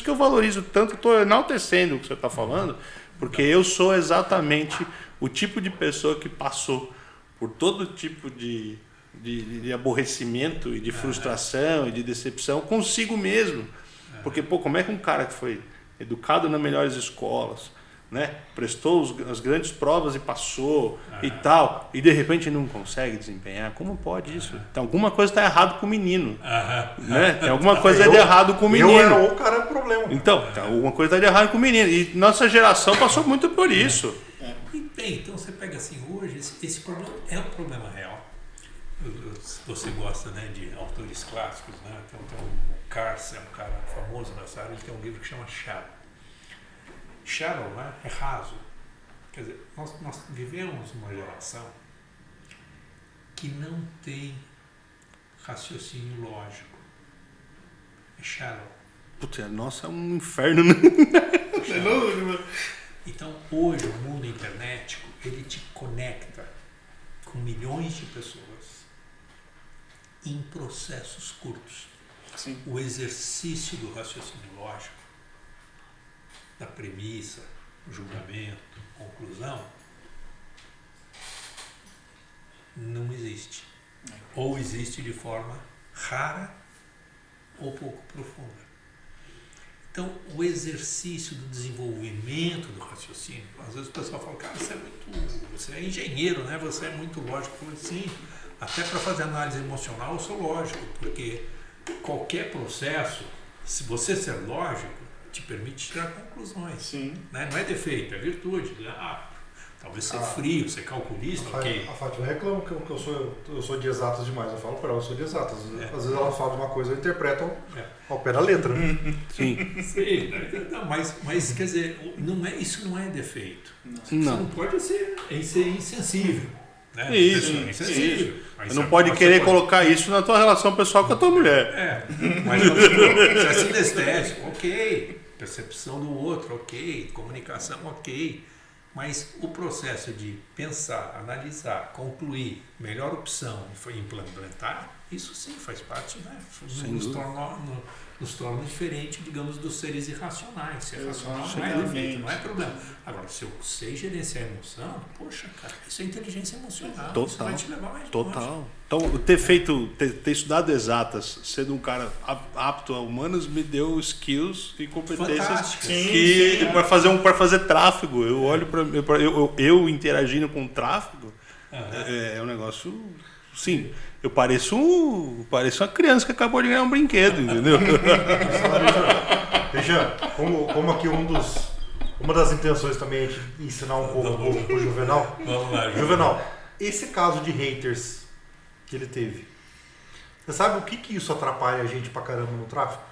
que eu valorizo tanto, estou enaltecendo o que você está falando, porque eu sou exatamente o tipo de pessoa que passou por todo tipo de aborrecimento e de frustração e de decepção consigo mesmo. Porque, pô, como é que um cara que foi educado nas melhores escolas, né, prestou as grandes provas e passou e tal, e de repente não consegue desempenhar? Como pode isso? Então, alguma coisa está errado com o menino. Né? Tem alguma coisa de errado com o menino. O cara é o problema. Então, alguma coisa está de errado com o menino. E nossa geração passou muito por isso. Então você pega assim, hoje, esse problema é um problema real. Você gosta, né, de autores clássicos, né? Então, o Carce é um cara famoso nessa área, ele tem um livro que chama Shadow. Shadow, né, é raso. Quer dizer, nós vivemos uma geração que não tem raciocínio lógico. É Shadow. Putz, nossa, é um inferno. Então, hoje, o mundo internético, ele te conecta com milhões de pessoas em processos curtos. Sim. O exercício do raciocínio lógico, da premissa, julgamento, conclusão, não existe. Ou existe de forma rara ou pouco profunda. Então, o exercício do desenvolvimento do raciocínio, às vezes o pessoal fala, cara, você é engenheiro, né? Você é muito lógico. Eu falo, sim, até para fazer análise emocional eu sou lógico, porque qualquer processo, se você ser lógico, te permite tirar conclusões. Sim. Né? Não é defeito, é virtude. Talvez ser frio, ser calculista, ok. A Fátima reclama que eu sou de exatas demais. Eu falo para ela, eu sou de exatas. Às vezes ela fala de uma coisa, eu interpreto ao pé da letra. Sim. Sim. Não, mas quer dizer, isso não é defeito. Não. Você não pode ser insensível. Né? Isso. Insensível. Você não pode querer colocar isso na tua relação pessoal com a tua mulher. Mas você é sinestésico, ok. Percepção do outro, ok. Comunicação, ok. Mas o processo de pensar, analisar, concluir, melhor opção e implementar, Isso sim faz parte, né? Sem Nos dúvida. nos torna diferente, digamos, dos seres irracionais. Ser racional não é Exatamente. defeito, não é problema. Agora, se eu sei gerenciar a emoção, poxa, cara, isso é inteligência emocional. Isso Total. vai te levar mais longe. Total. Então, ter estudado exatas, sendo um cara apto a humanas, me deu skills e competências Fantástico. que para fazer tráfego. Eu olho para eu interagindo com o tráfego, é um negócio. Sim, eu pareço uma criança que acabou de ganhar um brinquedo, entendeu? Veja, como aqui uma das intenções também é de ensinar um pouco pro Juvenal. Vamos lá, Juvenal, esse caso de haters que ele teve, você sabe o que isso atrapalha a gente pra caramba no tráfego?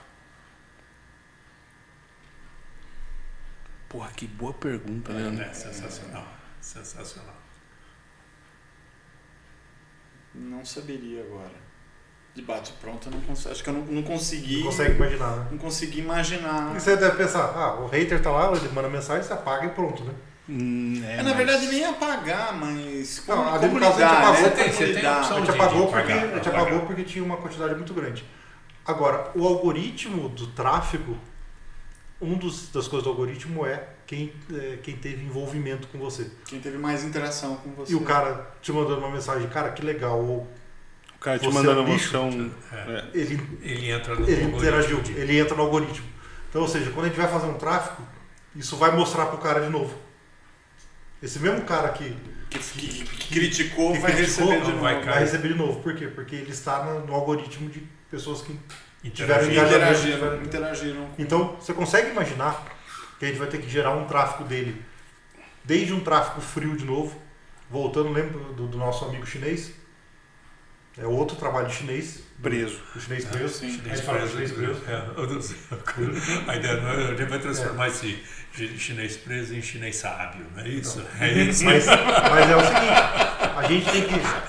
Porra, que boa pergunta, né? Sensacional. Sensacional. Não saberia agora. De bate pronto, eu não consigo. Acho que eu não consegui. Não consegue imaginar, né? Não consegui imaginar. E você deve pensar, o hater tá lá, ele manda mensagem, você apaga e pronto, né? Na verdade, nem apagar, mas. Não, como no caso, a gente lidar, apagou, né? Você tem Como a lidar. opção A gente de apagou apagar. porque tinha uma quantidade muito grande. Agora, o algoritmo do tráfego, das coisas do algoritmo é quem teve envolvimento com você. Quem teve mais interação com você. E o cara te mandando uma mensagem, cara, que legal, ou O cara te Você mandando é um bicho. emoção. Ele entra no ele algoritmo interagiu, de- ele entra no algoritmo. Então, ou seja, quando a gente vai fazer um tráfego, isso vai mostrar pro cara de novo. Esse mesmo cara que que criticou, que vai criticou, receber de novo. vai receber de novo. Por quê? Porque ele está no algoritmo de pessoas que tiveram interagir. engajamento. Interagiram. Então, você consegue imaginar que a gente vai ter que gerar um tráfego dele, desde um tráfego frio de novo, voltando, lembra do nosso amigo chinês? É outro trabalho chinês. Preso. O chinês preso. sim. A Chinês gente fala preso. chinês preso. A ideia não é, a gente vai transformar esse chinês preso em chinês sábio, não é isso? É isso. Mas é o seguinte,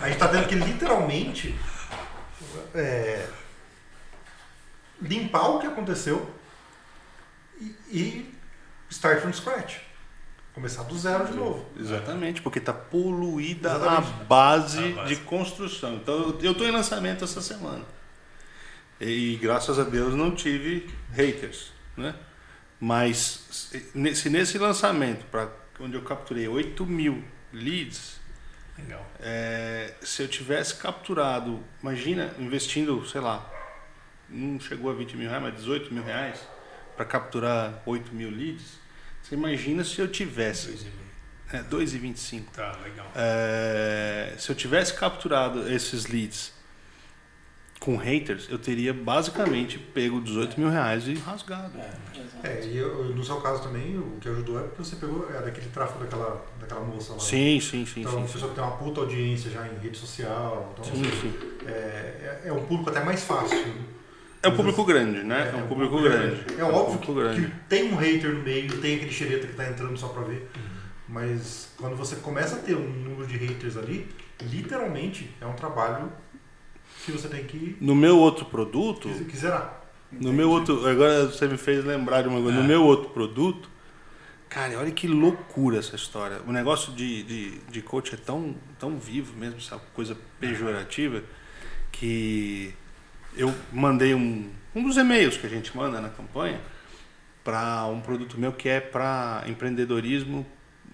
a gente está tendo que literalmente limpar o que aconteceu e start from scratch. Começar do zero de novo. Exatamente, porque está poluída Exatamente. a base A base. de construção. Então, eu estou em lançamento essa semana. E graças a Deus não tive haters, né? Mas se nesse lançamento, onde eu capturei 8.000 leads, Legal. se eu tivesse capturado, imagina, investindo, sei lá, não chegou a 20 mil reais, mas 18 mil reais para capturar 8.000 leads, você imagina se eu tivesse 2,25. Tá, legal. Se eu tivesse capturado esses leads com haters, eu teria basicamente pego 18 mil reais e rasgado. E no seu caso também, o que ajudou é porque você pegou daquele tráfego daquela moça lá. Sim. Então, uma pessoa que tem uma puta audiência já em rede social. Então, Sim. é um público até mais fácil. Né? É um público grande, né? É um público grande. É óbvio público grande. que tem um hater no meio, tem aquele xereta que tá entrando só pra ver. Mas quando você começa a ter um número de haters ali, literalmente é um trabalho que você tem que No meu outro produto, zerar. agora você me fez lembrar de uma coisa. No meu outro produto, cara, olha que loucura essa história. O negócio de coach é tão vivo mesmo, essa coisa pejorativa, que eu mandei um dos e-mails que a gente manda na campanha para um produto meu que é para empreendedorismo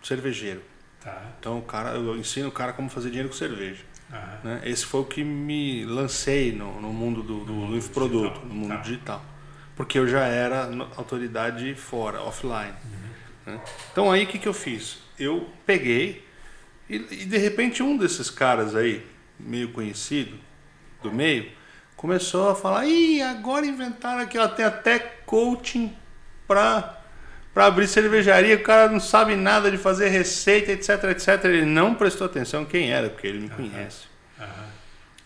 cervejeiro. Tá. Então eu ensino o cara como fazer dinheiro com cerveja. Ah, Né? Esse foi o que me lancei no mundo do infoproduto, digital. no mundo Tá. digital. Porque eu já era autoridade fora, offline. Né? Então aí o que eu fiz? Eu peguei e de repente um desses caras aí, meio conhecido, do meio, começou a falar, agora inventaram aqui, ó, tem até coaching para abrir cervejaria, o cara não sabe nada de fazer receita, etc, etc. Ele não prestou atenção quem era, porque ele me conhece.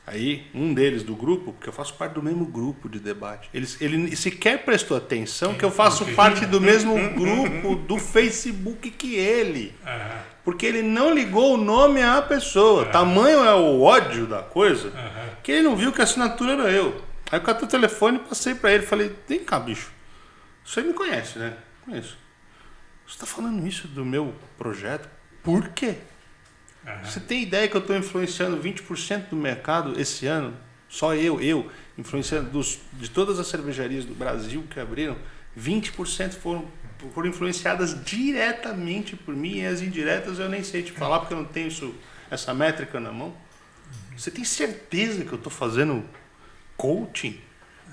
Aí, um deles do grupo, porque eu faço parte do mesmo grupo de debate, ele sequer prestou atenção que eu faço parte do mesmo grupo do Facebook que ele. Porque ele não ligou o nome à pessoa. Tamanho é o ódio da coisa, que ele não viu que a assinatura era eu. Aí eu catei o telefone e passei pra ele, falei, vem cá, bicho, você me conhece, né? Conheço. Você tá falando isso do meu projeto? Por quê? Você tem ideia que eu estou influenciando 20% do mercado esse ano Só eu influenciando de todas as cervejarias do Brasil que abriram, 20% foram influenciadas diretamente por mim, e as indiretas eu nem sei te falar porque eu não tenho essa métrica na mão. Você tem certeza que eu estou fazendo coaching?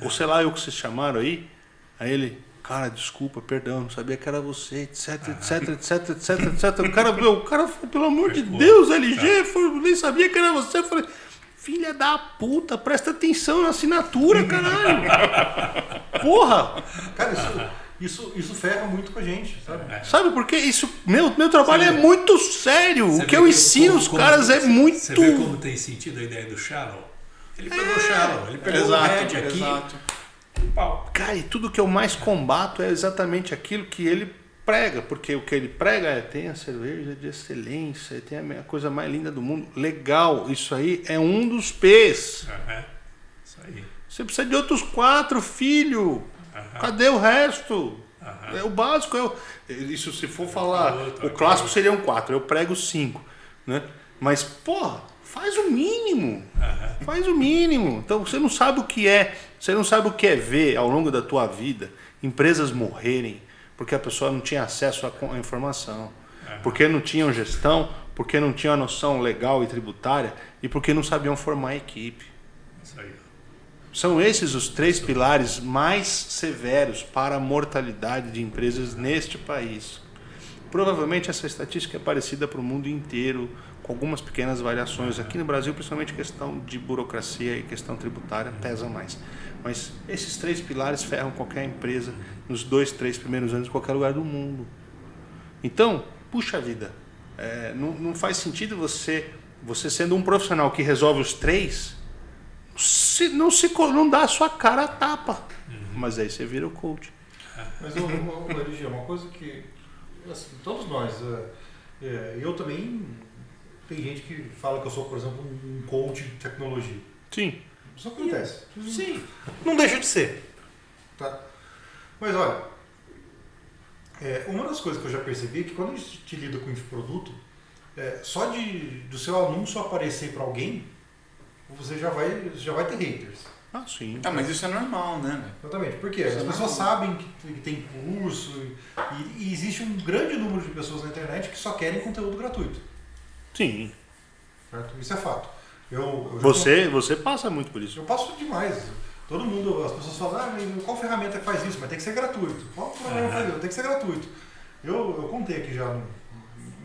Ou sei lá, o que vocês chamaram aí? Aí ele, cara, desculpa, perdão, não sabia que era você, etc. O cara, pelo amor de Deus, LG, nem sabia que era você. Eu falei, filha da puta, presta atenção na assinatura, caralho. Porra! Cara, isso ferra muito com a gente, sabe? Sabe por quê? Meu trabalho é muito sério. O que eu ensino os caras é muito... Você vê como tem sentido a ideia do Shallow? Ele pegou o Shallow, ele pegou o Red aqui. Pau. Cara, e tudo que eu mais combato é exatamente aquilo que ele prega. Porque o que ele prega tem a cerveja de excelência, tem a coisa mais linda do mundo. Legal, isso aí é um dos P's. Isso aí. Você precisa de outros 4, filho. Cadê o resto? É o básico. Isso se for falar, o clássico seria um 4, eu prego 5. Né? Mas, porra, faz o mínimo. Faz o mínimo. Então você não sabe o que é. Você não sabe o que é ver ao longo da tua vida empresas morrerem porque a pessoa não tinha acesso à informação, porque não tinham gestão, porque não tinham a noção legal e tributária e porque não sabiam formar equipe. Isso aí. São esses os 3 pilares mais severos para a mortalidade de empresas neste país. Provavelmente essa estatística é parecida para o mundo inteiro, com algumas pequenas variações. Aqui no Brasil, principalmente questão de burocracia e questão tributária pesa mais. Mas esses 3 pilares ferram qualquer empresa nos 2, 3 primeiros anos em qualquer lugar do mundo. Então, puxa vida, não faz sentido você sendo um profissional que resolve os 3, não dá a sua cara a tapa. Mas aí você vira o coach. Mas, LG, uma coisa que assim, todos nós, eu também, tem gente que fala que eu sou, por exemplo, um coach de tecnologia. Sim. Isso acontece. Sim. Não deixa de ser. Tá? Mas olha, uma das coisas que eu já percebi é que quando a gente lida com infoproduto, só do seu anúncio aparecer para alguém, você já vai ter haters. Ah, sim. Mas isso é normal, né? Exatamente. Por quê? As pessoas sabem que tem curso e existe um grande número de pessoas na internet que só querem conteúdo gratuito. Sim. Certo? Isso é fato. Você passa muito por isso. Eu passo demais. Todo mundo, as pessoas falam, mas qual ferramenta que faz isso? Mas tem que ser gratuito. Qual programa faz isso? Tem que ser gratuito. Eu contei aqui já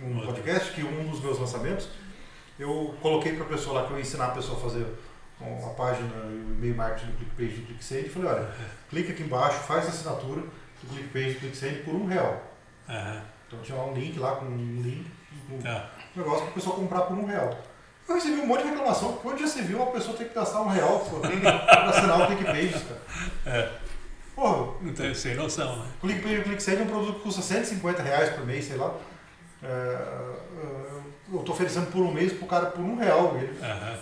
num podcast que um dos meus lançamentos, eu coloquei para a pessoa lá que eu ia ensinar a pessoa a fazer uma página, o e-mail marketing do ClickPage do ClickSend, e falei, olha, clica aqui embaixo, faz a assinatura do ClickPage do ClickSend por R$1. Então tinha lá um link lá com um link, um negócio para a pessoa comprar por R$1. Eu recebi um monte de reclamação, porque onde já se viu uma pessoa ter que gastar R$1 para assinar o ClickPage, cara. Porra. Não tenho sem noção, né? O ClickPage do ClickSend é um produto que custa R$150 por mês, sei lá. Eu estou oferecendo por um mês pro cara por R$1.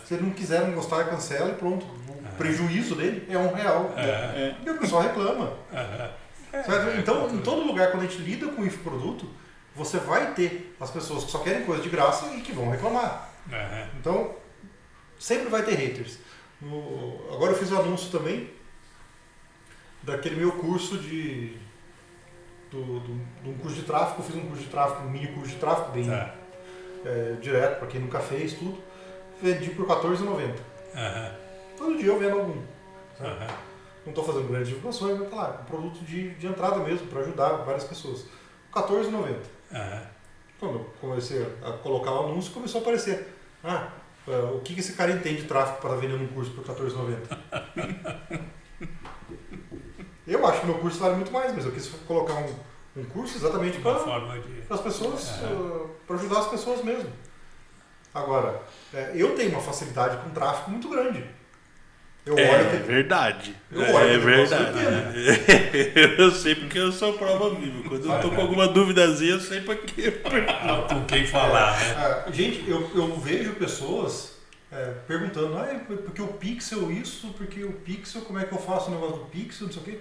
Se ele não quiser, não gostar, cancela e pronto. O prejuízo dele é R$1. E o pessoal reclama. Certo? Então, em todo lugar, quando a gente lida com infoproduto, você vai ter as pessoas que só querem coisa de graça e que vão reclamar. Então, sempre vai ter haters. Agora eu fiz um anúncio também daquele meu curso de um curso de tráfego. Eu fiz um curso de tráfego, um mini curso de tráfego bem direto, para quem nunca fez tudo. Vendi por R$14,90. Todo dia eu vendo algum. Não estou fazendo grandes divulgações, mas claro, um produto de entrada mesmo, para ajudar várias pessoas. R$14,90. Quando eu comecei a colocar o anúncio, começou a aparecer. O que esse cara entende de tráfego para vender um curso por R$14,90? Eu acho que meu curso vale muito mais, mas eu quis colocar um curso exatamente para as pessoas, para ajudar as pessoas mesmo. Agora, eu tenho uma facilidade com tráfego muito grande. Verdade. É verdade. Eu sei porque eu sou prova viva. Quando eu tô com alguma duvidazinha, eu sei para quê. Com quem falar, né? Gente, eu vejo pessoas perguntando, porque o Pixel isso, porque o Pixel, como é que eu faço o negócio do Pixel, não sei o quê.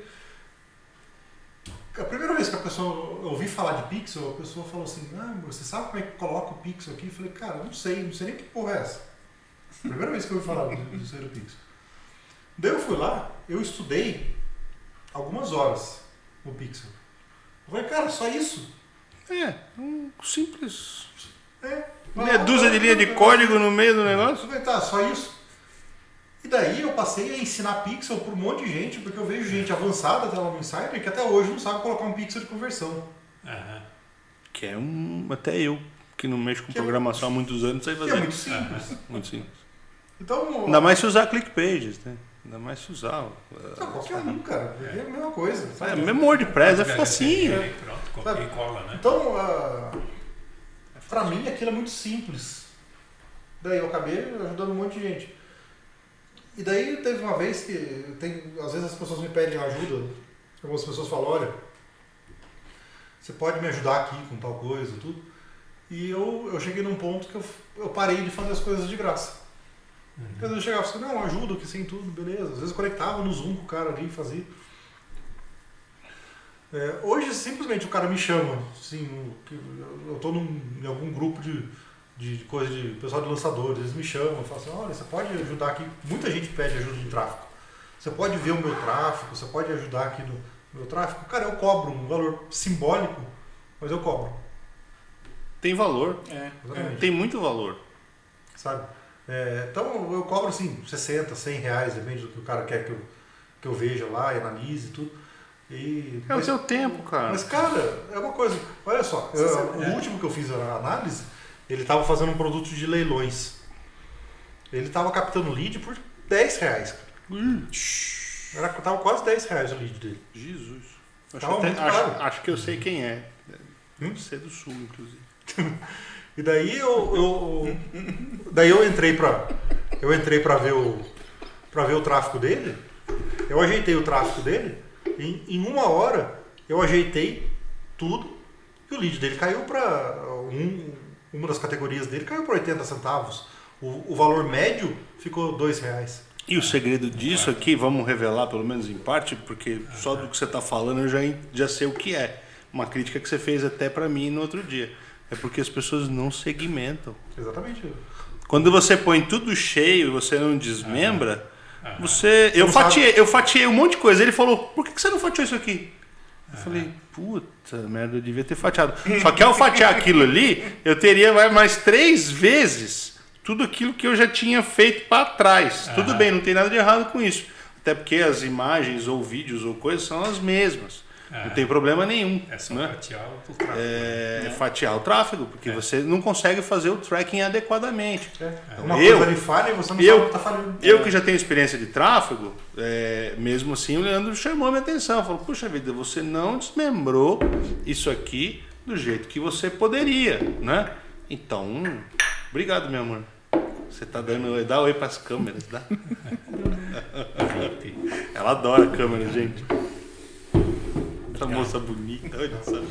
A primeira vez que a pessoa ouvi falar de Pixel, a pessoa falou assim, você sabe como é que coloca o Pixel aqui? Eu falei, cara, não sei nem que porra é essa. Primeira vez que eu ouvi falar do ser do Pixel. Daí eu fui lá, eu estudei algumas horas o Pixel. Eu falei, cara, só isso? Um simples. Meia Dúzia de linha de código no meio do negócio. Eu falei, tá, só isso? E daí eu passei a ensinar Pixel por um monte de gente, porque eu vejo gente avançada até lá no Insider que até hoje não sabe colocar um Pixel de conversão. Que é até eu, que não mexo com programação há muitos anos, sei Que fazer. é muito simples. Muito simples. Então, Ainda mais se usar ClickPages, né? Ainda mais se usar. não, qualquer um, cara. É a mesma coisa. Sabe? Mesmo WordPress é facinho. Pronto, copia e cola, né? Então, pra mim aquilo é muito simples. Daí eu acabei ajudando um monte de gente. E daí teve uma vez que, às vezes as pessoas me pedem ajuda, algumas pessoas falam, olha, você pode me ajudar aqui com tal coisa e tudo. E eu cheguei num ponto que eu parei de fazer as coisas de graça. Às vezes eu chegava e falava, não, ajuda aqui sem tudo, beleza. Às vezes eu conectava no Zoom com o cara ali e fazia. Hoje simplesmente o cara me chama, assim, eu estou em algum grupo de coisa de pessoal de lançadores, eles me chamam e falam assim, olha, você pode ajudar aqui, muita gente pede ajuda de tráfego. Você pode ver o meu tráfego, você pode ajudar aqui no meu tráfego. Cara, eu cobro um valor simbólico, mas eu cobro. Tem valor. Exatamente. Tem muito valor. Sabe? Então eu cobro assim, 60, 100 reais, depende do que o cara quer que eu veja lá e analise e tudo. O seu tempo, cara. Mas, cara, é uma coisa. Olha só, o último que eu fiz a análise, ele estava fazendo um produto de leilões. Ele estava captando lead por 10 reais. Tava quase 10 reais o lead dele. Jesus. Acho que eu sei quem é. Deve ser do Sul, inclusive. E daí eu entrei para ver o tráfego dele. Eu ajeitei o tráfego dele. Em uma hora eu ajeitei tudo e o lead dele caiu para uma das categorias dele caiu para 80 centavos. O valor médio ficou R$2. E o segredo disso aqui, vamos revelar pelo menos em parte, porque só do que você está falando eu já sei o que é. Uma crítica que você fez até para mim no outro dia. É porque as pessoas não segmentam. Exatamente. Quando você põe tudo cheio e você não desmembra, eu fatiei um monte de coisa. Ele falou, por que você não fatiou isso aqui? Eu falei, puta merda, eu devia ter fatiado. Só que ao fatiar aquilo ali, eu teria mais 3 vezes tudo aquilo que eu já tinha feito para trás. Tudo bem, não tem nada de errado com isso. Até porque as imagens ou vídeos ou coisas são as mesmas. Não tem problema nenhum. É só né? fatiar o tráfego. Fatiar o tráfego, porque você não consegue fazer o tracking adequadamente. Uma coisa ali falha e você não sabe o que está falhando. Eu que já tenho experiência de tráfego, mesmo assim o Leandro chamou a minha atenção. Falou, puxa vida, você não desmembrou isso aqui do jeito que você poderia, né? Então, obrigado, meu amor. Você tá dá oi pras câmeras, dá? Ela adora a câmera, gente. Essa moça bonita, olha só.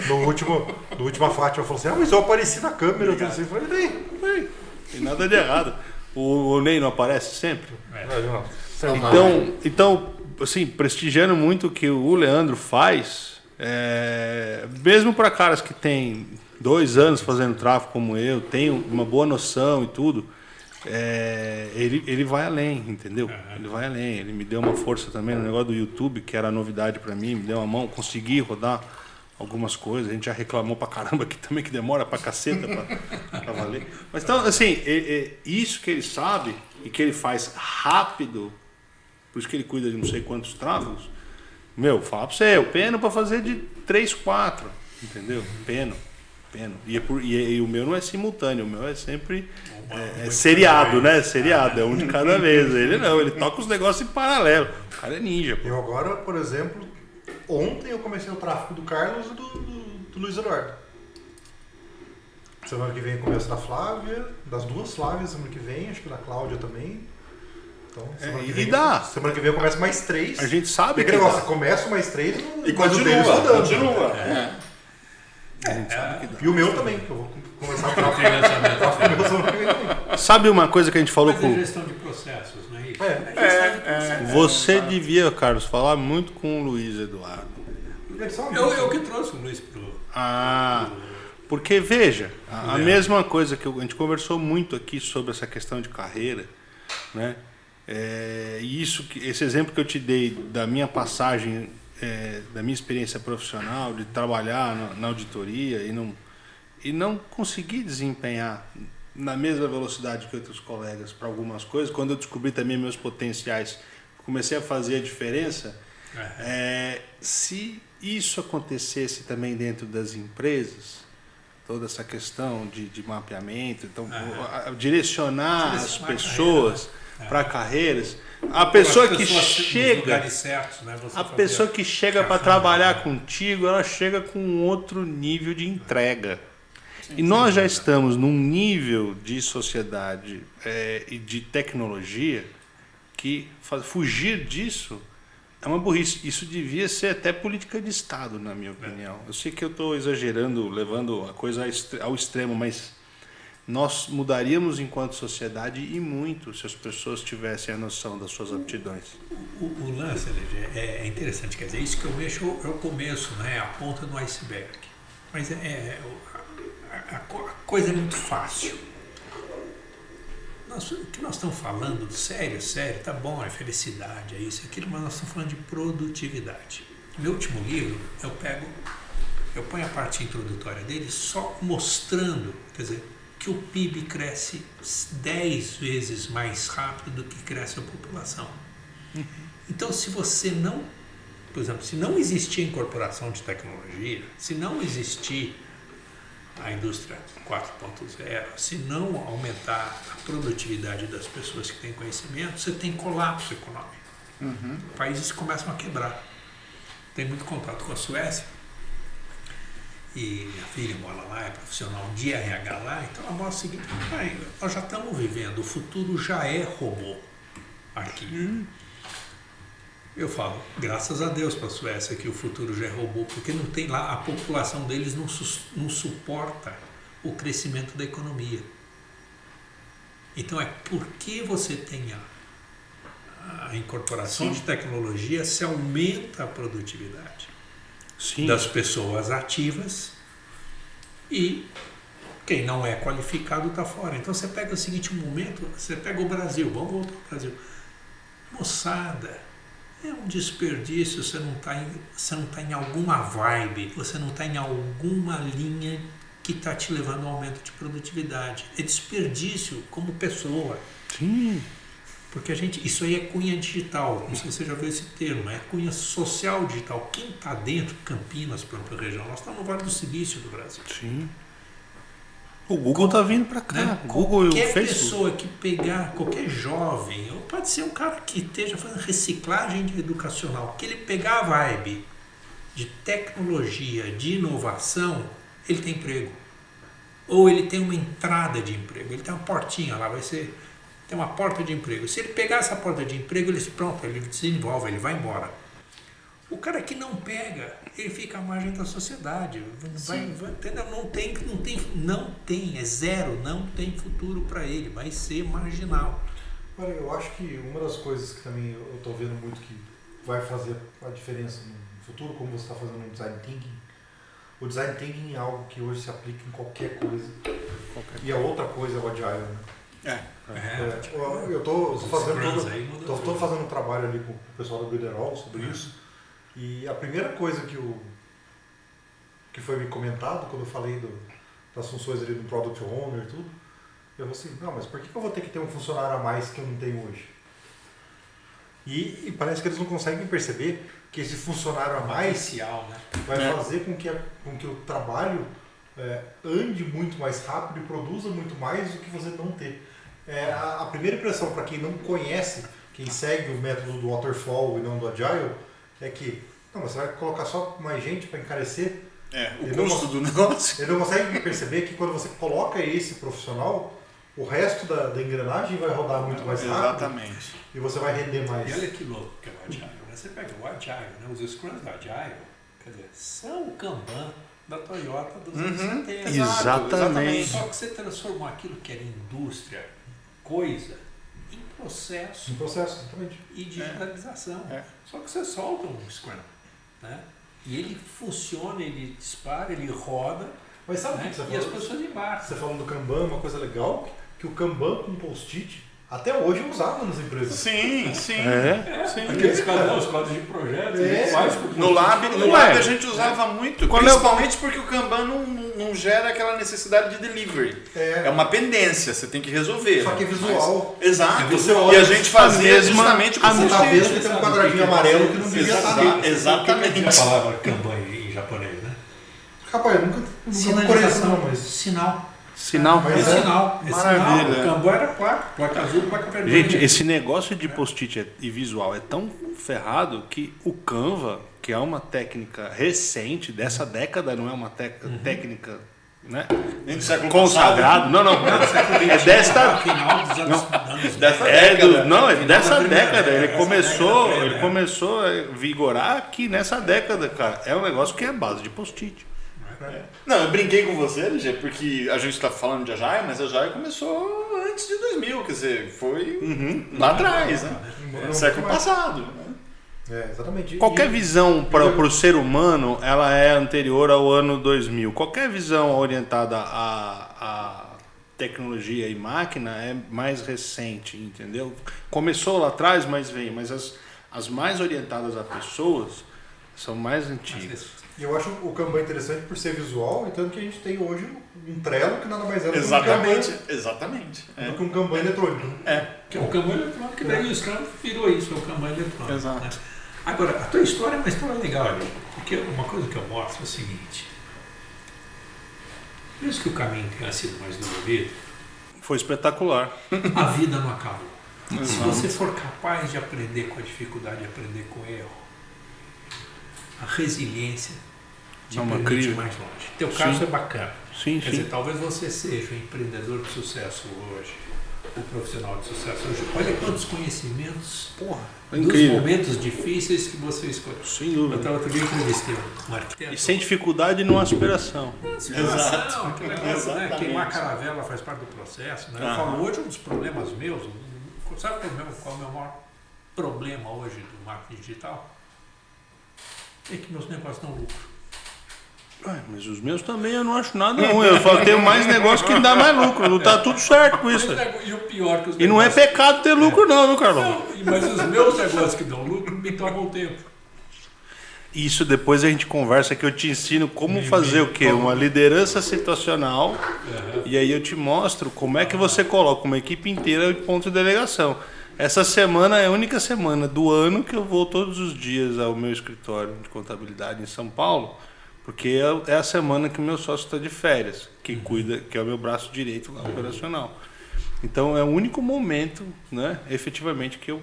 No último a Fátima falou assim, mas eu apareci na câmera. Eu assim, falei, daí? Tem nada de errado. O Ney não aparece sempre? Não. Então, assim, prestigiando muito o que o Leandro faz, mesmo para caras que têm 2 anos fazendo tráfego como eu, tem uma boa noção e tudo, ele vai além, entendeu? Ele vai além. Ele me deu uma força também no negócio do YouTube, que era novidade para mim, me deu uma mão, consegui rodar algumas coisas. A gente já reclamou pra caramba aqui também, que demora pra caceta pra valer. Mas então, assim, isso que ele sabe e que ele faz rápido, por isso que ele cuida de não sei quantos tráfegos, fala pra você, eu peno pra fazer de 3, 4, entendeu? Peno. E o meu não é simultâneo, o meu é sempre seriado, né? Seriado, é um de cada vez. Ele não, ele toca os negócios em paralelo. O cara é ninja. Pô. Eu agora, por exemplo, ontem eu comecei o tráfego do Carlos e do Luiz Eduardo. Semana que vem começo da Flávia, das 2 Flávias, semana que vem, acho que da Cláudia também. Então, semana que vem eu começo mais 3. A gente sabe que negócio, começa mais 3 e continua. E o meu também, que eu vou começar a tráfego. Sabe uma coisa que a gente falou com gestão de processos, não é isso? Você devia, Carlos, falar muito com o Luiz Eduardo. Eu que trouxe o Luiz pro... Porque, veja, a mesma coisa que a gente conversou muito aqui sobre essa questão de carreira, né? E esse exemplo que eu te dei da minha passagem, da minha experiência profissional, de trabalhar na auditoria e não conseguir desempenhar na mesma velocidade que outros colegas para algumas coisas, quando eu descobri também meus potenciais, comecei a fazer a diferença. Se isso acontecesse também dentro das empresas, toda essa questão de mapeamento, então direcionar as pessoas para carreiras, a pessoa que chega, certos, né? a pessoa que chega para trabalhar contigo, ela chega com um outro nível de entrega. E nós já estamos num nível de sociedade e de tecnologia que fugir disso é uma burrice. Isso devia ser até política de Estado, na minha opinião. Eu sei que eu estou exagerando, levando a coisa ao extremo, mas nós mudaríamos enquanto sociedade e muito se as pessoas tivessem a noção das suas aptidões. O lance, LG, é interessante, quer dizer, isso que eu mexo é o começo, né? A ponta do iceberg. Mas a coisa é muito fácil. O que nós estamos falando, sério, tá bom, é felicidade, é isso, é aquilo, mas nós estamos falando de produtividade. No meu último livro, eu ponho a parte introdutória dele só mostrando, quer dizer, que o PIB cresce 10 vezes mais rápido do que cresce a população. Então, se você não, por exemplo, se não existir incorporação de tecnologia, se não existir a indústria 4.0, se não aumentar a produtividade das pessoas que têm conhecimento, você tem colapso econômico. Países começam a quebrar. Tem muito contato com a Suécia, e minha filha mora lá, é profissional de RH lá, então ela mostra o seguinte: nós já estamos vivendo, o futuro já é robô aqui. Eu falo, graças a Deus para a Suécia que o futuro já é robô, porque não tem lá, a população deles não suporta o crescimento da economia. Então porque você tem a incorporação de tecnologia, se aumenta a produtividade das pessoas ativas e quem não é qualificado está fora. Então você pega o seguinte momento, você pega o Brasil, vamos voltar ao Brasil. Moçada, é um desperdício, você não está em alguma vibe, você não está em alguma linha que está te levando ao aumento de produtividade. É desperdício como pessoa. Sim. Porque isso aí é cunha digital, não sei se você já viu esse termo, é cunha social digital. Quem está dentro, Campinas, própria região, nós estamos no Vale do Silício do Brasil. Sim. O Google está vindo para cá. Né? Google e o qualquer Facebook. Pessoa que pegar, qualquer jovem, ou pode ser um cara que esteja fazendo reciclagem educacional, que ele pegar a vibe de tecnologia, de inovação, ele tem emprego. Ou ele tem uma entrada de emprego, ele tem uma portinha lá, tem uma porta de emprego. Se ele pegar essa porta de emprego, ele desenvolve, ele vai embora. O cara que não pega, ele fica à margem da sociedade. Entendeu? Não tem, é zero, não tem futuro para ele, vai ser marginal. Olha, eu acho que uma das coisas que também eu estou vendo muito que vai fazer a diferença no futuro, como você está fazendo no Design Thinking, o Design Thinking é algo que hoje se aplica em qualquer coisa. E a outra coisa é o Agile, né? Eu estou fazendo um trabalho ali com o pessoal da Builderall sobre isso. E a primeira coisa que foi me comentado quando eu falei das funções ali do Product Owner e tudo, eu falei assim, não, mas por que eu vou ter que ter um funcionário a mais que eu não tenho hoje? E parece que eles não conseguem perceber que esse funcionário a mais vai fazer com que o trabalho ande muito mais rápido e produza muito mais do que você não ter. A primeira impressão para quem não conhece, quem segue o método do Waterfall e não do Agile, é que você vai colocar só mais gente para encarecer. O custo do negócio. Ele não consegue perceber que quando você coloca esse profissional, o resto da engrenagem vai rodar muito mais rápido. Exatamente. E você vai render mais. E olha que louco que é o Agile. Você pega o Agile, né? Os Scrums do Agile, quer dizer, são o Kanban da Toyota dos anos 70. Exatamente. Só que você transformou aquilo que era indústria, coisa, em processo. Em processo, exatamente. E digitalização. Só que você solta um Scrum, né? E ele funciona, ele dispara, ele roda. Mas sabe o que você falou? E as pessoas embarcam. Você falando do Kanban, uma coisa legal, que o Kanban com post-it até hoje é usado nas empresas. Sim. Sim. Aqueles os quadros de projeto, faz com No Lab a gente usava muito, Qual principalmente porque o Kanban não gera aquela necessidade de delivery. É uma pendência, você tem que resolver. Só que é visual. Exato. Você olha, E a gente fazia justamente o que Você tá vendo que tem um quadradinho amarelo que não devia estar ali. Exatamente. a palavra Kanban em japonês, né? Rapaz, eu nunca conheço não, mas... Sinal. Sinal. Mas É sinal. Maravilha. Sinal. O Kanban era placa azul, placa vermelha. Gente, esse negócio de post-it e visual é tão ferrado que o Canva, que é uma técnica recente dessa década, não é uma técnica, né, Nem do século consagrado. Não. É desta Final dos anos dessa década. Ele começou a vigorar aqui nessa década, cara. É um negócio que é base de post-it. Não, eu brinquei com você, LG, porque a gente está falando de Agile, mas a Agile começou antes de 2000, quer dizer, foi lá atrás, né? Século passado. Exatamente. Qualquer visão para o ser humano, ela é anterior ao ano 2000. Qualquer visão orientada à tecnologia e máquina é mais recente, entendeu? Começou lá atrás, mas as mais orientadas a pessoas são mais antigas. E eu acho o Kanban interessante por ser visual, e tanto que a gente tem hoje um Trello que nada mais é do que um Exatamente. do que um Kanban eletrônico. Que é o Kanban eletrônico, que daí o Scrum virou isso, é o Kanban eletrônico. Exato. Né? Agora, a tua história é uma história legal ali, porque uma coisa que eu mostro é o seguinte: mesmo que o caminho tenha sido mais dolorido, Foi espetacular. a vida não acabou. Se você for capaz de aprender com a dificuldade, aprender com o erro, a resiliência te permite ir mais longe. Teu caso é bacana. Sim, Quer dizer, talvez você seja o empreendedor de sucesso hoje, o profissional de sucesso hoje. Olha quantos conhecimentos dos incrível. momentos difíceis que você escolheu. Sem Eu dúvida. estava outro dia entrevistei um arquiteto. E sem dificuldade não aspiração. Exato. Que negócio, né? Exatamente. Queimar caravela faz parte do processo. Né? Eu falo, hoje um dos problemas meus, sabe qual é o meu maior problema hoje do marketing digital? É que meus negócios dão lucro. Mas os meus também eu não acho nada ruim. Eu falo, tenho mais negócio que dá mais lucro. Não tá tudo certo com isso. E o pior que os E não é negócios... pecado ter lucro não, viu, Carlão? Não, mas os meus negócios que dão lucro me tomam tempo. Isso depois a gente conversa que eu te ensino como fazer o quê? Uma liderança situacional. E aí eu te mostro como é que você coloca uma equipe inteira de ponto de delegação. Essa semana é a única semana do ano que eu vou todos os dias ao meu escritório de contabilidade em São Paulo, porque é a semana que o meu sócio está de férias, que cuida, que é o meu braço direito lá, operacional. Então é o único momento, né, efetivamente, que eu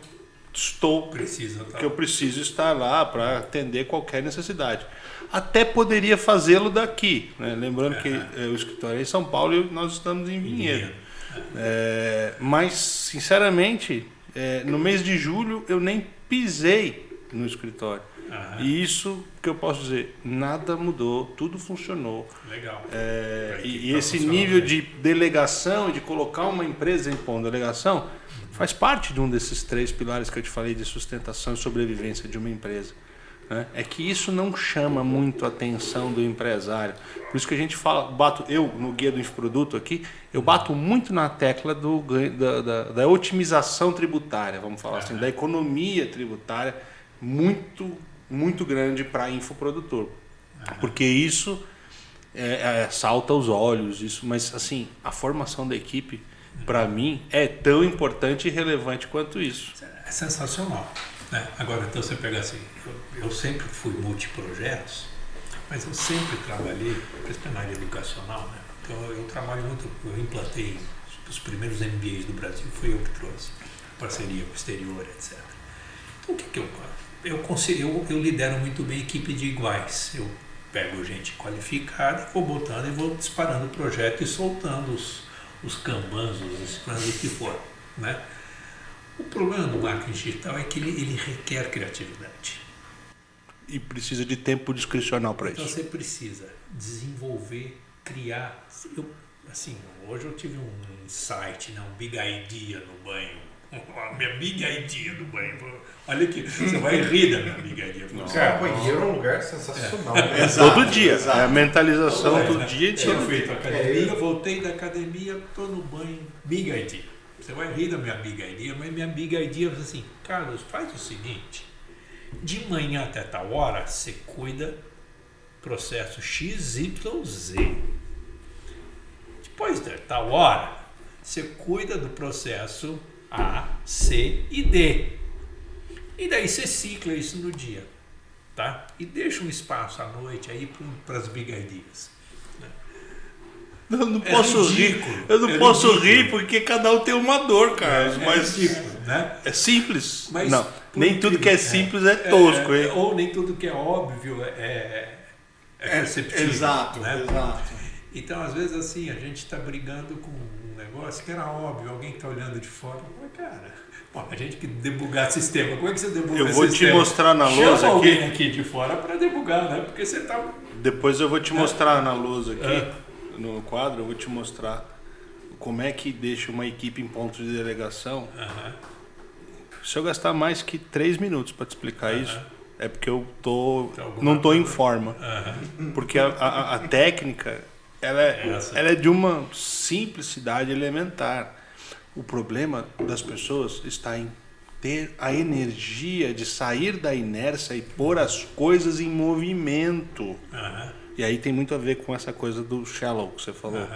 preciso estar lá para atender qualquer necessidade. Até poderia fazê-lo daqui, né? Lembrando que o escritório é em São Paulo e nós estamos em Vinhedo. Mas, sinceramente, no mês de julho eu nem pisei no escritório. E isso que eu posso dizer, nada mudou, tudo funcionou. Legal. E esse nível de delegação, de colocar uma empresa em ponto de delegação, faz parte de um desses 3 pilares que eu te falei de sustentação e sobrevivência de uma empresa. Né? É que isso não chama muito a atenção do empresário. Por isso que a gente fala, eu no Guia do Infoproduto aqui, eu bato muito na tecla da otimização tributária, vamos falar assim, da economia tributária muito grande para infoprodutor. Porque isso salta aos olhos, mas assim, a formação da equipe, para mim, é tão importante e relevante quanto isso. É sensacional. Né? Agora, então você pega assim, eu sempre fui multiprojetos, mas eu sempre trabalhei, principalmente na área educacional, né? Então eu trabalho muito, eu implantei os primeiros MBAs do Brasil, fui eu que trouxe, parceria com o exterior, etc. Então o que eu faço? Eu lidero muito bem equipe de iguais. Eu pego gente qualificada, vou botando e vou disparando o projeto e soltando os kanbans, os scrums, o que for, né? O problema do marketing digital é que ele requer criatividade. E precisa de tempo discricional para isso. Então você precisa desenvolver, criar. Hoje eu tive um insight, um big idea no banho. A minha big idea do banho. Olha aqui, você vai rir da minha big idea. O banheiro é um lugar sensacional. Todo dia. É a mentalização todo dia. Tinha feito academia, voltei da academia, estou no banho, big idea. Você vai rir da minha Big Idea, mas minha Big Idea é assim, Carlos, faz o seguinte, de manhã até tal hora, você cuida processo XYZ. Depois de tal hora, você cuida do processo A, C e D. E daí você cicla isso no dia, tá? E deixa um espaço à noite aí para as Big Ideas. Eu não posso ridículo, rir. Eu não posso rir porque cada um tem uma dor, Carlos. Mas ridículo, né? é simples. Mas não, por nem tudo que é incrível, simples é tosco, hein? Ou nem tudo que é óbvio é perceptível. Exato, né? exato. Então, às vezes, assim, a gente está brigando com um negócio que era óbvio, alguém que está olhando de fora, mas, cara, bom, a gente que debugar sistema, como é que você debuga Eu vou sistema? te mostrar na lousa Chama alguém aqui. aqui de fora para debugar, né? Porque você está... Depois eu vou te mostrar na lousa aqui, no quadro, eu vou te mostrar como é que deixa uma equipe em ponto de delegação. Se eu gastar mais que 3 minutos para te explicar isso, é porque eu não estou em forma. Porque a técnica, ela é de uma simplicidade elementar. O problema das pessoas está em ter a energia de sair da inércia e pôr as coisas em movimento. E aí tem muito a ver com essa coisa do shallow que você falou.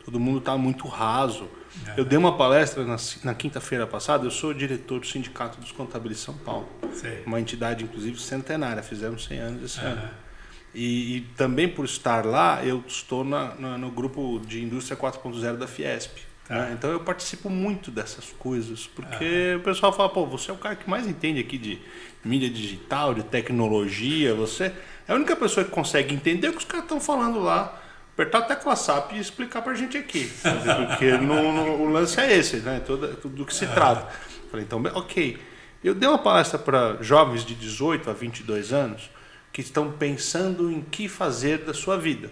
Todo mundo está muito raso. Eu dei uma palestra na quinta-feira passada. Eu sou diretor do Sindicato dos Contabilistas São Paulo. Sei. Uma entidade, inclusive, centenária. Fizemos 100 anos esse ano. E também por estar lá, eu estou no grupo de Indústria 4.0 da Fiesp. Né? Então eu participo muito dessas coisas. Porque o pessoal fala, pô, você é o cara que mais entende aqui de mídia digital, de tecnologia. Você é a única pessoa que consegue entender o que os caras estão falando lá. Apertar a tecla SAP e explicar pra gente aqui. Porque o lance é esse, né? Tudo do que se trata. Falei, então, ok. Eu dei uma palestra para jovens de 18 a 22 anos que estão pensando em que fazer da sua vida.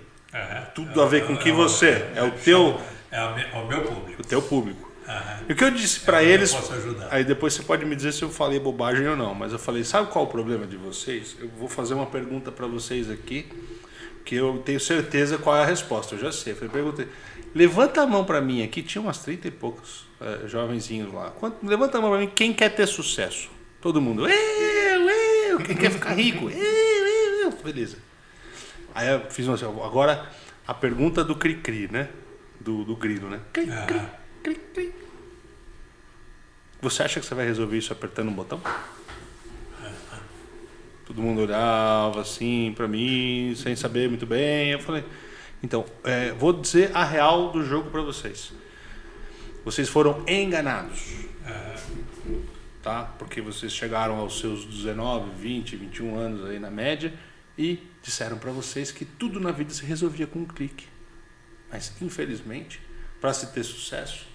Tudo a ver com o que você é o teu... É o meu público. O teu público. E o que eu disse para eles... Eu posso ajudar. Aí depois você pode me dizer se eu falei bobagem ou não. Mas eu falei, sabe qual é o problema de vocês? Eu vou fazer uma pergunta para vocês aqui, que eu tenho certeza qual é a resposta. Eu já sei. Eu perguntei, levanta a mão para mim aqui. Tinha umas 30 e poucos jovenzinhos lá. Levanta a mão para mim, quem quer ter sucesso? Todo mundo, eu, quem quer ficar rico? Eu. Beleza. Aí eu fiz uma assim, agora a pergunta do cri-cri, né? Do grilo, né? Cri-cri. Você acha que você vai resolver isso apertando um botão? Todo mundo olhava assim pra mim, sem saber muito bem. Eu falei, então, vou dizer a real do jogo pra vocês. Vocês foram enganados. Tá? Porque vocês chegaram aos seus 19, 20, 21 anos aí na média e disseram pra vocês que tudo na vida se resolvia com um clique. Mas, infelizmente, para se ter sucesso,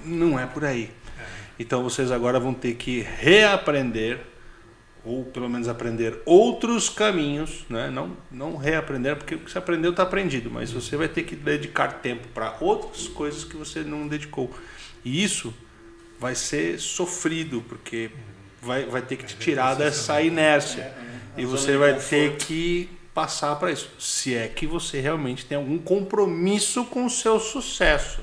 não é por aí. Então, vocês agora vão ter que reaprender, ou pelo menos aprender outros caminhos, né? Não reaprender, porque o que você aprendeu está aprendido, mas você vai ter que dedicar tempo para outras coisas que você não dedicou. E isso vai ser sofrido, porque vai ter que te tirar dessa inércia. E você vai ter que passar para isso, se é que você realmente tem algum compromisso com o seu sucesso,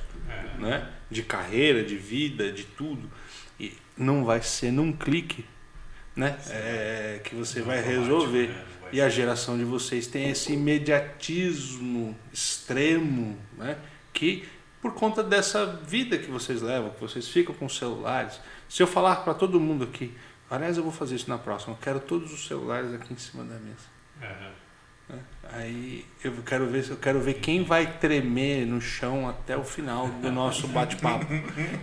né? De carreira, de vida, de tudo. E não vai ser num clique, né? Que você vai resolver. E a geração de vocês tem esse imediatismo extremo, né? Que por conta dessa vida que vocês levam, que vocês ficam com os celulares. Se eu falar para todo mundo aqui, aliás, eu vou fazer isso na próxima, eu quero todos os celulares aqui em cima da mesa. Aí eu quero ver quem vai tremer no chão até o final do nosso bate-papo,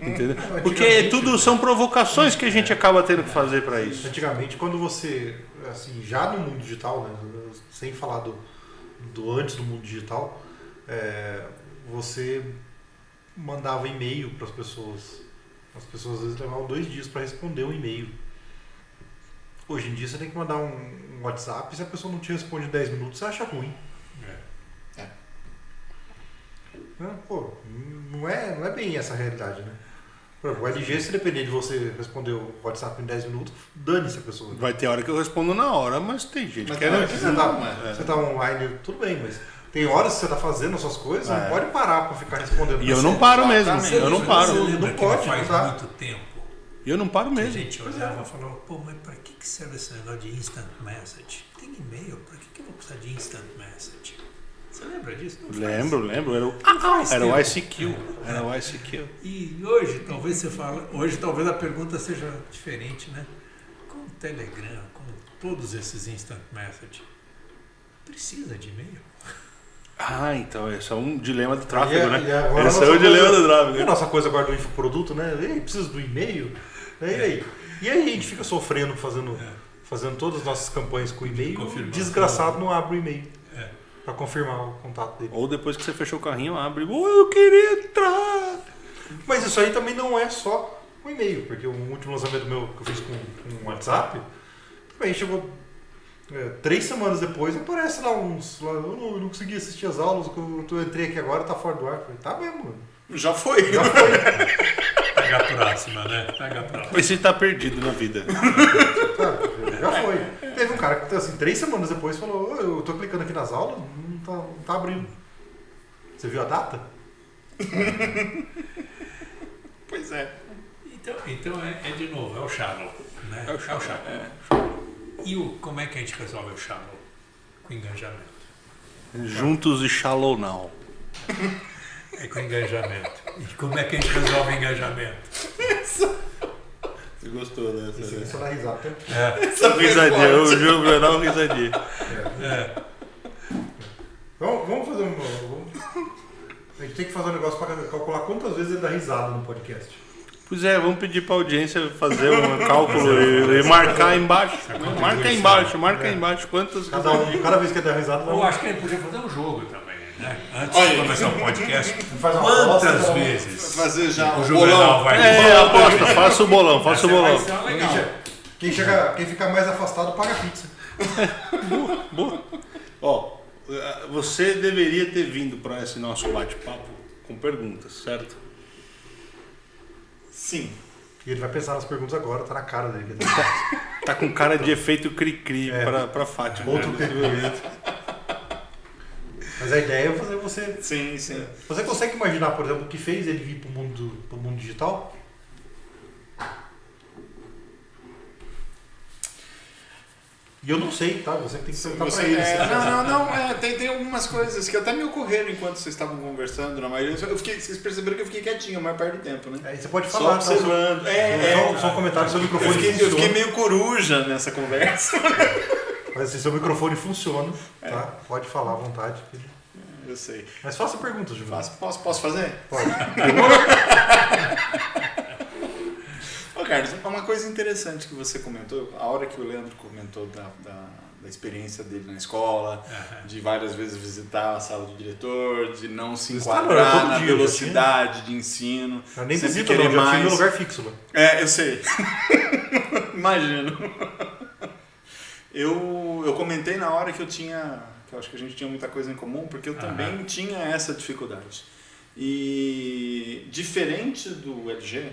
entendeu? Porque tudo são provocações que a gente acaba tendo que fazer para isso. Antigamente, quando você, assim, já no mundo digital, né, sem falar do antes do mundo digital, você mandava e-mail para as pessoas. As pessoas às vezes levavam 2 dias para responder um e-mail. Hoje em dia você tem que mandar um WhatsApp, se a pessoa não te responde em 10 minutos, você acha ruim. Pô, não é bem essa a realidade, né? Por exemplo, o LG, se depender de você responder o WhatsApp em 10 minutos, dane-se a pessoa. Vai ter hora que eu respondo na hora, mas tem gente que você tá online, tudo bem, mas Tem horas que você está fazendo as suas coisas, você não pode parar para ficar respondendo. E eu não paro mesmo, eu não paro. Você lembra Não que pode, faz tá? muito tempo Eu não paro que a mesmo. gente olhava e falava, pô, mas para que serve esse negócio de instant message? Tem e-mail, para que eu vou precisar de instant message? Você lembra disso? Não faz. Lembro. faz Era o tempo. ICQ. Era o ICQ. E hoje, talvez você fala, hoje talvez a pergunta seja diferente, né? Com o Telegram, com todos esses instant message, precisa de e-mail? Ah, então esse é um dilema do tráfego, E né? agora Esse a é o nossa dilema coisa- do tráfego. E a nossa coisa agora do infoproduto, né? Ei, precisa do e-mail? E aí a gente fica sofrendo, fazendo todas as nossas campanhas com e-mail. Confirmação. Desgraçado não abre o e-mail É. para confirmar o contato dele. Ou depois que você fechou o carrinho, abre. Eu queria entrar. Mas isso aí também não é só o e-mail, porque o último lançamento meu que eu fiz com o WhatsApp, também chegou 3 semanas depois, aparece lá uns. Eu não consegui assistir as aulas, eu entrei aqui agora, tá fora do ar. Eu falei, tá mesmo, mano. Já foi. Já foi. Pega a próxima, né? Pega a próxima. Esse tá perdido na vida. Sabe? Já foi. Teve um cara que, assim, 3 semanas depois falou, eu tô clicando aqui nas aulas, não tá abrindo. Você viu a data? Pois é. Então é de novo, é o shallow. Né? É o shallow. E como é que a gente resolve o shallow? Com engajamento. Juntos e shallow now. É com engajamento. E como é que a gente resolve engajamento? Você gostou dessa? Isso dá risada. Risadinha, o jogo geral risadinha. Vamos fazer a gente tem que fazer um negócio para calcular quantas vezes ele dá risada no podcast. Pois é, vamos pedir pra audiência fazer um cálculo e marcar embaixo. Marca aí embaixo quantas. Cada vez que ele dá risada, Eu acho que a gente podia fazer um jogo também, né? Antes Olha de aí. começar o podcast, faz uma quantas aposta, vezes Fazer já o o Juvenal bolão. vai... Aposta, faça o bolão, faça o bolão. Essa vai ser legal. Quem ficar mais afastado paga pizza. Boa. Ó, você deveria ter vindo para esse nosso bate-papo com perguntas, certo? Sim. E ele vai pensar nas perguntas agora, tá na cara dele. Tá com cara de efeito cri-cri pra Fátima. Outro desenvolvimento. Mas a ideia é fazer você. Sim, sim. Você consegue imaginar, por exemplo, o que fez ele vir pro mundo digital? E eu não sei, tá? Você que tem que perguntar pra ele. Tem algumas coisas que até me ocorreram enquanto vocês estavam conversando, na maioria. Vocês perceberam que eu fiquei quietinho a maior parte do tempo, né? Aí você pode Só falar, observando. Só um comentário, seu Eu microfone fiquei funciona. meio coruja nessa conversa. Mas assim, seu microfone funciona, tá? Pode falar à vontade. Eu sei. Mas faça perguntas, Juvenal. Posso fazer? Pode. Ô, Carlos, uma coisa interessante que você comentou, a hora que o Leandro comentou da experiência dele na escola, de várias vezes visitar a sala do diretor, de não se enquadrar na velocidade de ensino. Eu nem sempre visito, querer não, já mais. tinha meu lugar fixo lá. Eu sei. Imagino. Eu comentei na hora que eu acho que a gente tinha muita coisa em comum, porque eu também tinha essa dificuldade. E diferente do LG,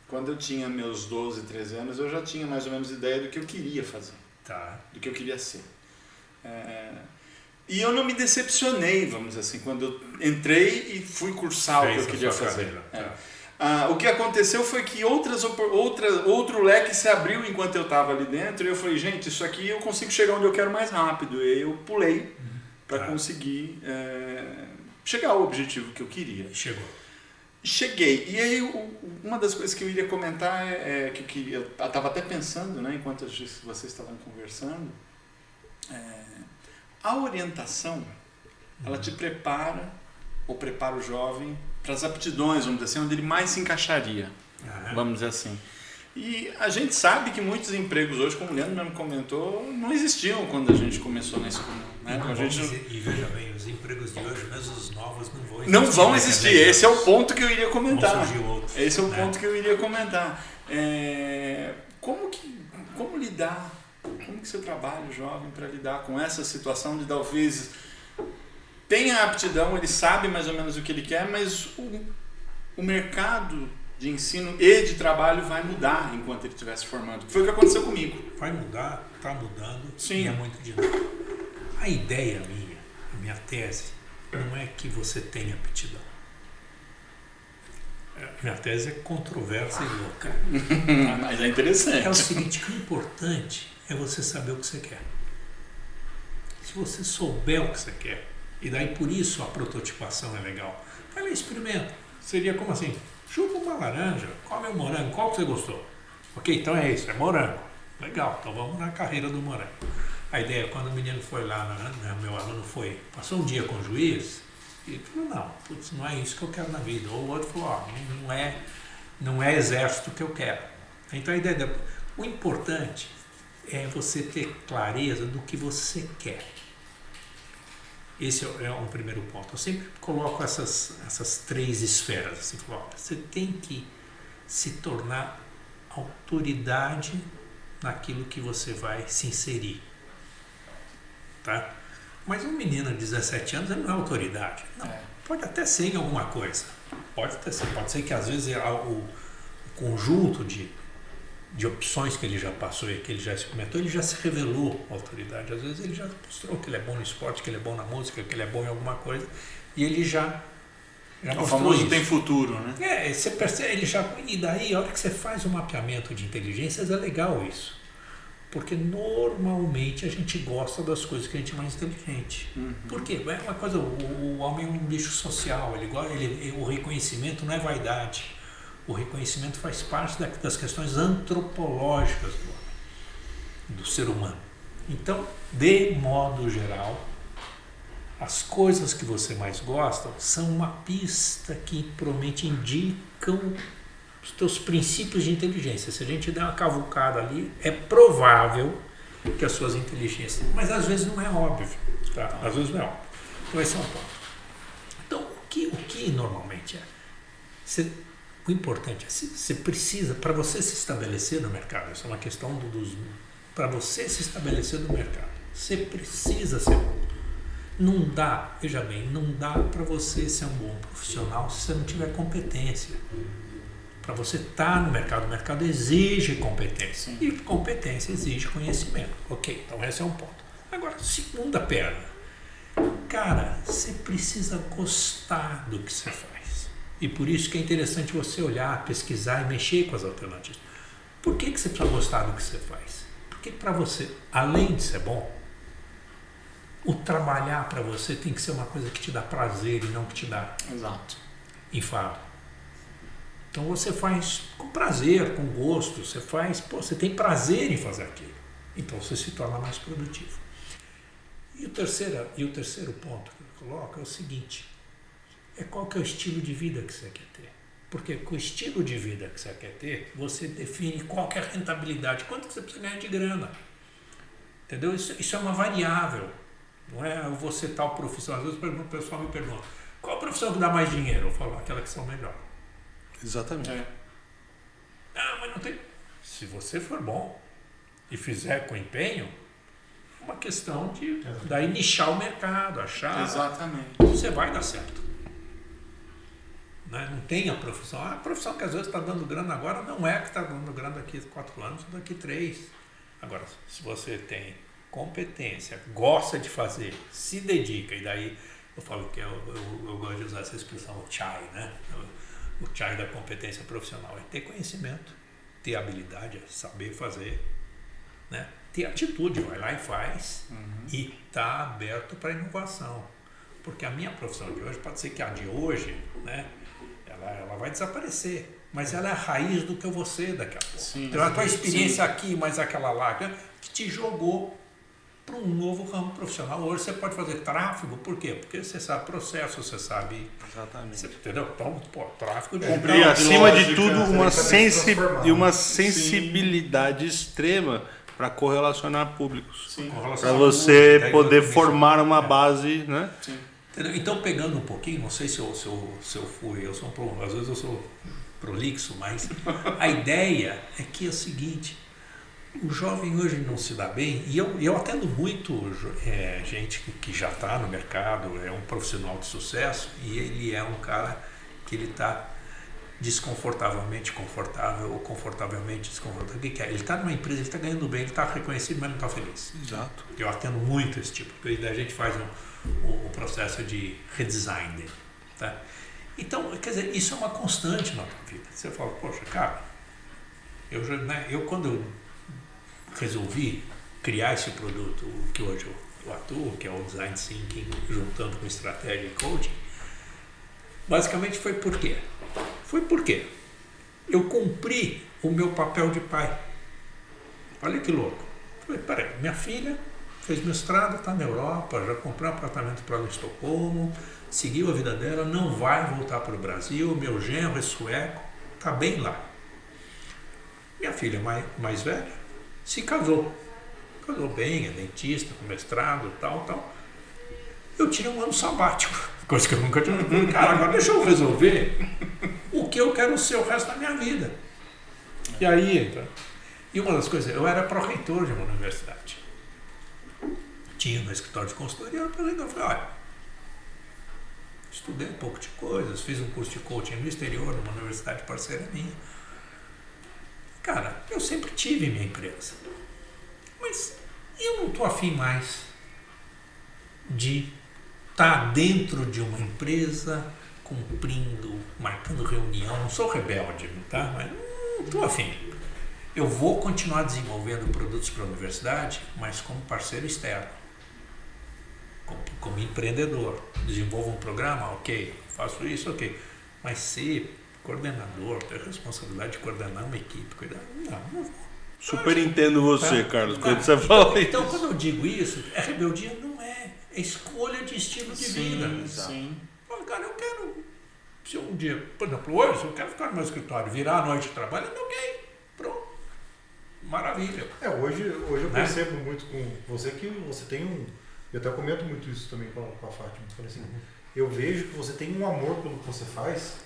quando eu tinha meus 12, 13 anos, eu já tinha mais ou menos ideia do que eu queria fazer, do que eu queria ser. E eu não me decepcionei, vamos dizer assim, quando eu entrei e fui cursar o que eu queria fazer. O que aconteceu foi que outro leque se abriu enquanto eu estava ali dentro e eu falei, gente, isso aqui eu consigo chegar onde eu quero mais rápido. E eu pulei para conseguir chegar ao objetivo que eu queria. Cheguei. E aí uma das coisas que eu iria comentar é que eu estava até pensando, né, enquanto vocês estavam conversando, a orientação, ela te prepara o jovem para as aptidões, vamos dizer assim, onde ele mais se encaixaria, vamos dizer assim. E a gente sabe que muitos empregos hoje, como o Leandro mesmo comentou, não existiam quando a gente começou na escola. Né? E veja bem, os empregos de hoje, mesmo os novos, não vão existir. Não vão existir, esse é o ponto que eu iria comentar. Vão surgir outros, esse é o ponto que eu iria comentar. Como lidar, como que você trabalha, jovem, para lidar com essa situação de talvez tenha a aptidão, ele sabe mais ou menos o que ele quer, mas o mercado de ensino e de trabalho vai mudar enquanto ele estiver se formando. Foi o que aconteceu comigo. Vai mudar, está mudando. Sim. E é muito dinâmico. A ideia minha a minha tese não é que você tenha aptidão. Minha tese é controversa e louca. Tá? Mas é interessante. É o seguinte, que o importante é você saber o que você quer. Se você souber o que você quer, e daí por isso a prototipação é legal. Vai lá e experimenta. Seria como assim? Chupa uma laranja, come um morango, qual que você gostou? Ok, então é isso, é morango. Legal, então vamos na carreira do morango. A ideia é quando o menino foi lá, meu aluno foi, passou um dia com o juiz, e ele falou, não, putz, não é isso que eu quero na vida. Ou o outro falou, ó, não é exército que eu quero. Então a ideia, o importante é você ter clareza do que você quer. Esse é um primeiro ponto. Eu sempre coloco essas 3 esferas. Assim, ó, você tem que se tornar autoridade naquilo que você vai se inserir. Tá? Mas um menino de 17 anos ele não é autoridade. Não. Pode até ser em alguma coisa. Pode ser que às vezes o conjunto de opções que ele já passou e que ele já experimentou, ele já se revelou autoridade. Às vezes ele já mostrou que ele é bom no esporte, que ele é bom na música, que ele é bom em alguma coisa, e ele já o famoso isso. Tem futuro, né? Você percebe, e daí, a hora que você faz o mapeamento de inteligências, é legal isso. Porque normalmente a gente gosta das coisas que a gente é mais inteligente. Por quê? É uma coisa, o homem é um bicho social, o reconhecimento não é vaidade. O reconhecimento faz parte das questões antropológicas do ser humano. Então, de modo geral, as coisas que você mais gosta são uma pista que provavelmente indicam os teus princípios de inteligência. Se a gente der uma cavucada ali, é provável que as suas inteligências... Mas às vezes não é óbvio. Tá? Às vezes não é óbvio. Então esse é um ponto. Então, o que normalmente é? O importante é, você precisa, para você se estabelecer no mercado, essa é uma questão para você se estabelecer no mercado, você precisa ser bom. Não dá, veja bem, não dá para você ser um bom profissional se você não tiver competência. Para você estar no mercado, o mercado exige competência. E competência exige conhecimento. Ok, então esse é um ponto. Agora, segunda perna. Cara, você precisa gostar do que você faz. E por isso que é interessante você olhar, pesquisar e mexer com as alternativas. Por que você precisa gostar do que você faz? Porque para você, além de ser bom, o trabalhar para você tem que ser uma coisa que te dá prazer e não que te dá enfado. Então você faz com prazer, com gosto, você tem prazer em fazer aquilo. Então você se torna mais produtivo. E o terceiro ponto que eu coloco é o seguinte, qual que é o estilo de vida que você quer ter. Porque com o estilo de vida que você quer ter, você define qual que é a rentabilidade, quanto que você precisa ganhar de grana. Entendeu? Isso é uma variável. Não é eu vou ser tal profissão. Às vezes o pessoal me pergunta, qual a profissão que dá mais dinheiro? Eu falo, aquela que são melhor. Exatamente. Ah, mas não tem... Se você for bom e fizer com empenho, é uma questão de daí nichar o mercado, achar... Exatamente. Você vai dar certo. Não tem a profissão. A profissão que às vezes está dando grana agora não é a que está dando grana daqui 4 anos, daqui 3. Agora, se você tem competência, gosta de fazer, se dedica, e daí eu falo que eu gosto de usar essa expressão, o chai, né? O chai da competência profissional é ter conhecimento, ter habilidade, saber fazer, né? Ter atitude, vai lá e faz, e tá aberto para inovação. Porque a minha profissão de hoje, pode ser que a de hoje, né? Ela vai desaparecer, mas ela é a raiz do que eu vou ser daqui a pouco. Sim, então a tua experiência aqui, mais aquela lá, que te jogou para um novo ramo profissional. Hoje você pode fazer tráfego, por quê? Porque você sabe processo, você sabe... Exatamente. Você, entendeu? Então, tráfego... E acima de tudo, uma sensibilidade extrema para correlacionar públicos. Para você poder formar uma base, né? Sim. Então, pegando um pouquinho, não sei se eu fui, às vezes eu sou prolixo, mas a ideia é que é o seguinte, o jovem hoje não se dá bem, e eu atendo muito gente que já está no mercado, é um profissional de sucesso, e ele é um cara que ele está desconfortavelmente confortável ou confortavelmente desconfortável. O que é? Ele está numa empresa, ele está ganhando bem, ele está reconhecido, mas não está feliz. Exato. Eu atendo muito esse tipo, porque daí a gente faz um processo de redesign dele. Tá? Então, quer dizer, isso é uma constante na tua vida. Você fala, poxa, cara, eu quando eu resolvi criar esse produto, que hoje eu atuo, que é o Design Thinking, juntando com estratégia e coaching, basicamente foi por quê? Foi porque eu cumpri o meu papel de pai. Olha que louco. Falei, peraí, minha filha fez mestrado, está na Europa, já comprou um apartamento para ela em Estocolmo, seguiu a vida dela, não vai voltar para o Brasil, meu genro é sueco, está bem lá. Minha filha mais velha se casou bem, é dentista, com mestrado, tal. Eu tirei um ano sabático, coisa que eu nunca tinha. Cara, agora deixa eu resolver o que eu quero ser o resto da minha vida. E aí, então, e uma das coisas, eu era pró-reitor de uma universidade. Tinha no escritório de consultoria, eu falei, olha, estudei um pouco de coisas, fiz um curso de coaching no exterior, numa universidade parceira minha. Cara, eu sempre tive minha empresa, mas eu não estou afim mais de estar dentro de uma empresa, cumprindo, marcando reunião. Não sou rebelde, tá? Mas não estou afim. Eu vou continuar desenvolvendo produtos para a universidade, mas como parceiro externo, como empreendedor. Desenvolvo um programa, ok, faço isso, ok, mas ser coordenador, ter responsabilidade de coordenar uma equipe, cuidar, não vou. Super entendo você, Tá? Carlos, Tá. quando você fala isso. Então, quando eu digo isso, rebeldia não é escolha de estilo de vida. Sim. Fala, cara, eu quero, se um dia, por exemplo, hoje, eu quero ficar no meu escritório, virar a noite trabalhando, ok, pronto, maravilha. Hoje eu Né? percebo muito com você que você tem eu até comento muito isso também com a Fátima, falei assim, eu vejo que você tem um amor pelo que você faz,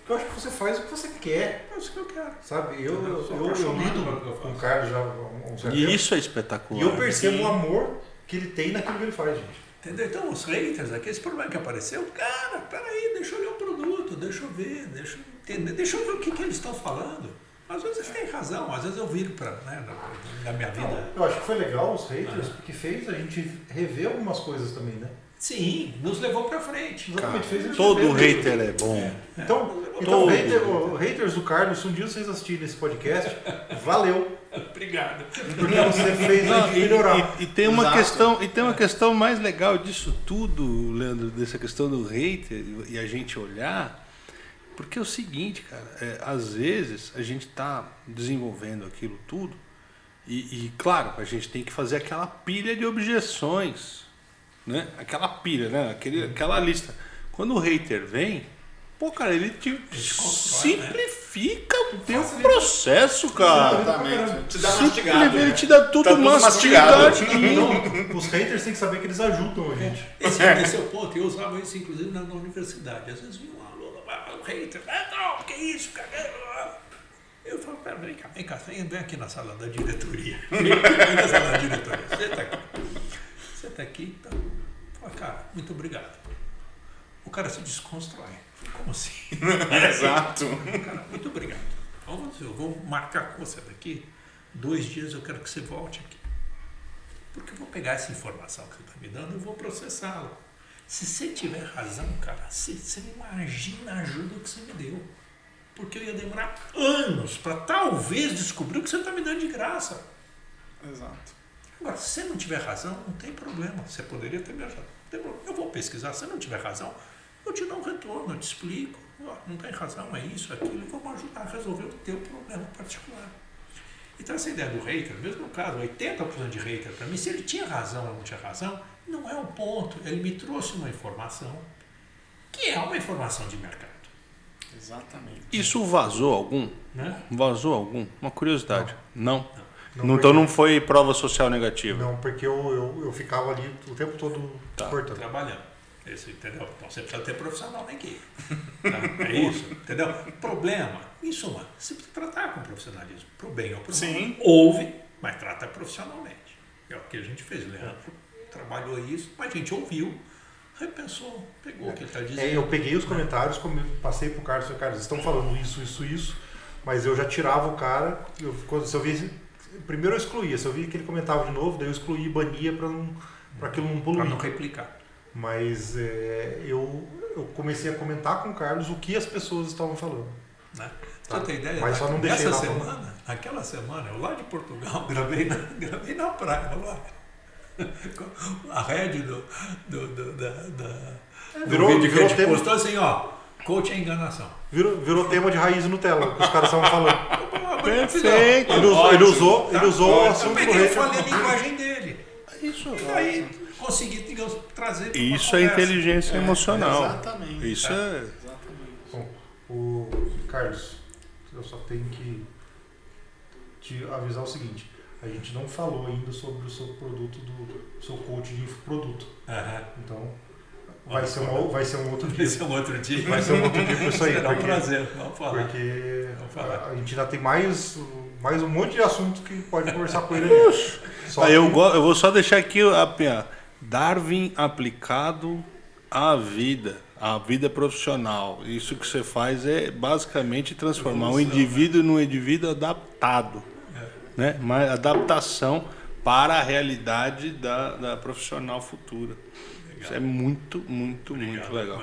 que eu acho que você faz o que você quer. É isso que eu quero. Sabe, eu sou apaixonado lido pelo que eu com o faço. Carlos já há um certo E tempo, isso é espetacular. e eu percebo Sim. o amor que ele tem naquilo que ele faz, gente. Entendeu? Então, os haters, aquele problema que apareceu, cara, peraí, deixa eu olhar o produto, deixa eu ver, deixa eu entender, deixa eu ver o que eles estão falando. Às vezes eles têm razão, às vezes eu viro na minha vida. Eu acho que foi legal os haters, porque fez a gente rever algumas coisas também, né? Sim, nos levou pra frente. Exatamente, fez a gente Todo rever. hater é bom. Então Todo. os haters do Carlos, se um dia vocês assistirem esse podcast, valeu, Obrigado. porque você fez a gente melhorar. E tem uma Exato. questão, e tem uma questão mais legal disso tudo, Leandro, dessa questão do hater e a gente olhar, porque é o seguinte, cara, às vezes a gente está desenvolvendo aquilo tudo e claro, a gente tem que fazer aquela pilha de objeções, né? Aquela pilha, né? Aquela lista. Quando o hater vem, pô, cara, ele te simplifica o teu processo, cara. Exatamente. Te dá Simplesmente mastigado. ele te dá tudo Tá tudo mastigadinho. Então, os haters têm que saber que eles ajudam a gente. Esse é o ponto. Eu usava isso, inclusive, na universidade. Às vezes vinha um aluno, um hater, não, que isso, cara? Eu falo, pera, vem cá, vem aqui na sala da diretoria. Vem na sala da diretoria. Você tá aqui, então. Fala, cara, muito obrigado. O cara se desconstrói. Como assim? Exato. Cara, muito obrigado. Eu vou marcar com você daqui 2 dias, eu quero que você volte aqui. Porque eu vou pegar essa informação que você está me dando e vou processá-la. Se você tiver razão, cara, você imagina a ajuda que você me deu. Porque eu ia demorar anos para talvez descobrir o que você está me dando de graça. Exato. Agora, se você não tiver razão, não tem problema. Você poderia ter me ajudado. Não tem problema. Eu vou pesquisar. Se você não tiver razão, eu te dou um retorno, eu te explico. Ó, não tem razão, é isso, aquilo. E vamos ajudar a resolver o teu problema particular. Então, essa ideia do hater, mesmo no caso, 80% de hater, para mim, se ele tinha razão ou não tinha razão, não é o ponto. Ele me trouxe uma informação que é uma informação de mercado. Exatamente. Isso vazou algum? Né? Vazou algum? Uma curiosidade. Não. Não, Então não foi prova social negativa. Não, porque eu ficava ali o tempo todo cortando. Trabalhando. Isso, entendeu? Então você precisa ter profissional na equipe. Tá? É isso, entendeu? Problema, em suma, você precisa tratar com profissionalismo. Pro bem ou pro mal. Sim. Ouve, mas trata profissionalmente. É o que a gente fez. O Leandro trabalhou isso, mas a gente ouviu. repensou, pegou o que ele está dizendo. Eu peguei os comentários, passei pro Carlos, falei, Carlos, estão falando isso, mas eu já tirava o cara, se eu visse, primeiro eu excluía, se eu via que ele comentava de novo, daí eu excluía e bania para aquilo não poluir. Para não replicar. Mas eu comecei a comentar com o Carlos o que as pessoas estavam falando. Né? Tá. Você tem ideia? Mas só não deixei nessa semana, naquela semana, eu lá de Portugal, gravei na praia lá. A rede do vídeo que a gente postou assim, ó, coach é enganação. Virou tema de raiz Nutella, que os caras estavam falando. Perfeito. Ele usou o assunto do Eu falei a linguagem dele. Isso. E daí consegui, digamos, trazer para Isso é inteligência emocional. Exatamente. Isso é... Bom, o Carlos, eu só tenho que te avisar o seguinte. A gente não falou ainda sobre o seu produto, do seu coach de infoproduto. Então, vai ser um outro dia. Vai ser um outro dia. Vai ser um outro dia para isso aí. Será um prazer, vamos falar. Porque vamos falar. A gente ainda tem mais um monte de assunto que pode conversar com ele aí. Eu vou só deixar aqui a Darwin aplicado à vida profissional. Isso que você faz é basicamente transformar um indivíduo num indivíduo adaptado. Né? Uma adaptação para a realidade da profissional futura. Legal. Isso é muito, muito, muito legal.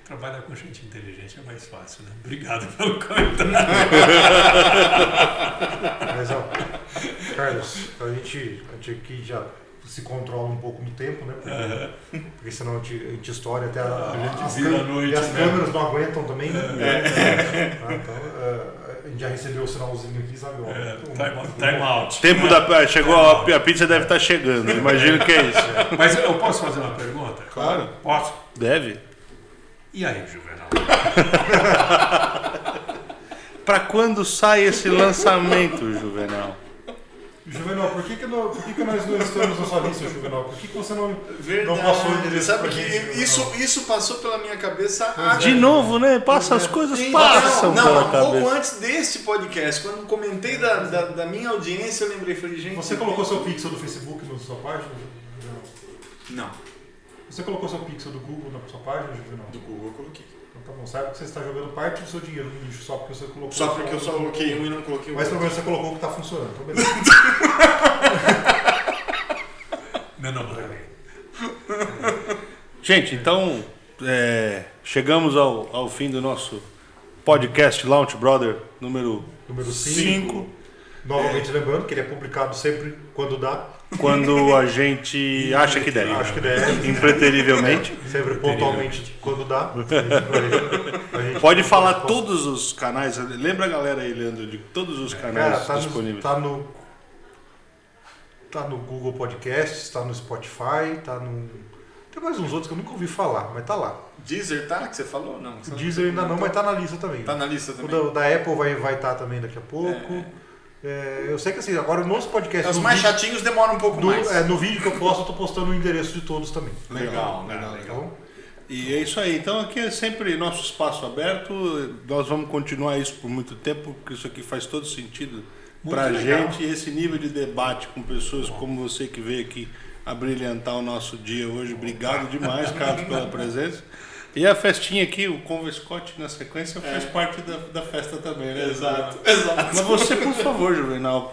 Trabalhar com gente inteligente é mais fácil, né? Obrigado pelo comentário. Mas, ó, Carlos, a gente aqui já se controla um pouco no tempo, né? Porque senão a gente estoura até noite, e as câmeras não aguentam também, né? Então, a gente já recebeu o sinalzinho aqui, sabe? Time out. Tempo chegou, a pizza deve estar chegando. Imagino que é isso. Mas eu posso fazer uma pergunta? Claro. Posso? Deve. E aí, Juvenal? Para quando sai esse lançamento, Juvenal? Juvenal, por que nós não estamos na sua lista, Juvenal? Por que você não passou o endereço? Sabe que isso passou pela minha cabeça. De novo, né? As coisas passam pela cabeça. Um pouco antes deste podcast, quando comentei da minha audiência, eu lembrei, falei, gente... Você colocou seu pixel do Facebook na sua página? Não. Você colocou seu pixel do Google na sua página, Juvenal? Do Google eu coloquei. Então tá bom, sabe que você está jogando parte do seu dinheiro no lixo só porque você colocou... Só porque eu só coloquei um e não coloquei o outro. Mas pelo menos você colocou o que está funcionando, então beleza. Gente, então chegamos ao fim do nosso podcast Launch Brother número 5. Novamente lembrando que ele é publicado sempre quando dá. Quando a gente acha que deve. Acho que deve. Impreterivelmente. Sempre pontualmente quando dá. Pode falar todos os canais. Lembra a galera aí, Leandro, de todos os canais disponíveis. Tá no Google Podcasts, tá no Spotify, tá no... Tem mais uns outros que eu nunca ouvi falar, mas tá lá. Deezer tá? Que você falou? Não. O Deezer ainda não, mas tá na lista também. Tá na lista também. O da Apple vai estar também daqui a pouco. Eu sei que assim, agora nos podcasts... Os mais chatinhos demoram um pouco mais. No vídeo que eu posto, eu tô postando o endereço de todos também. Legal. E é isso aí. Então aqui é sempre nosso espaço aberto. Nós vamos continuar isso por muito tempo, porque isso aqui faz todo sentido pra gente. E esse nível de debate com pessoas como você que veio aqui abrilhantar o nosso dia hoje. Obrigado demais, Carlos, pela presença. E a festinha aqui, o Converscott na sequência faz parte da festa também, né? Exato. Mas você, por favor, Juvenal,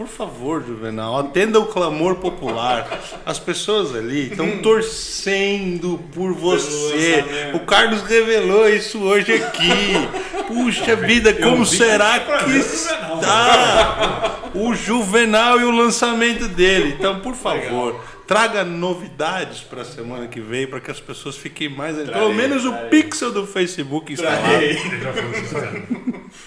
atenda o clamor popular. As pessoas ali estão torcendo por você. O Carlos revelou isso hoje aqui. Puxa vida, como será que está o Juvenal e o lançamento dele? Então, por favor, traga novidades para a semana que vem, para que as pessoas fiquem mais... Pelo menos o pixel do Facebook instalado.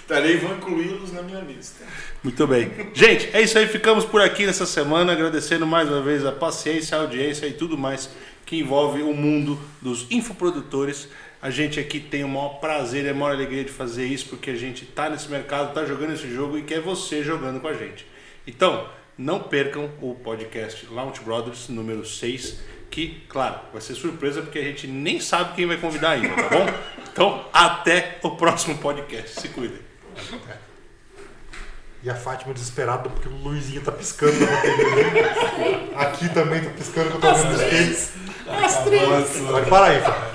Trarei e vou incluí-los na minha lista. Muito bem. Gente, é isso aí. Ficamos por aqui nessa semana, agradecendo mais uma vez a paciência, a audiência e tudo mais que envolve o mundo dos infoprodutores. A gente aqui tem o maior prazer e a maior alegria de fazer isso, porque a gente está nesse mercado, está jogando esse jogo e quer você jogando com a gente. Então, não percam o podcast Launch Brothers número 6, que, claro, vai ser surpresa porque a gente nem sabe quem vai convidar ainda, tá bom? Então, até o próximo podcast. Se cuidem. E a Fátima desesperada porque o Luizinho tá piscando na bateria. Aqui também tá piscando que eu tô vendo no espelho. As três. Pode parar aí, Fátima.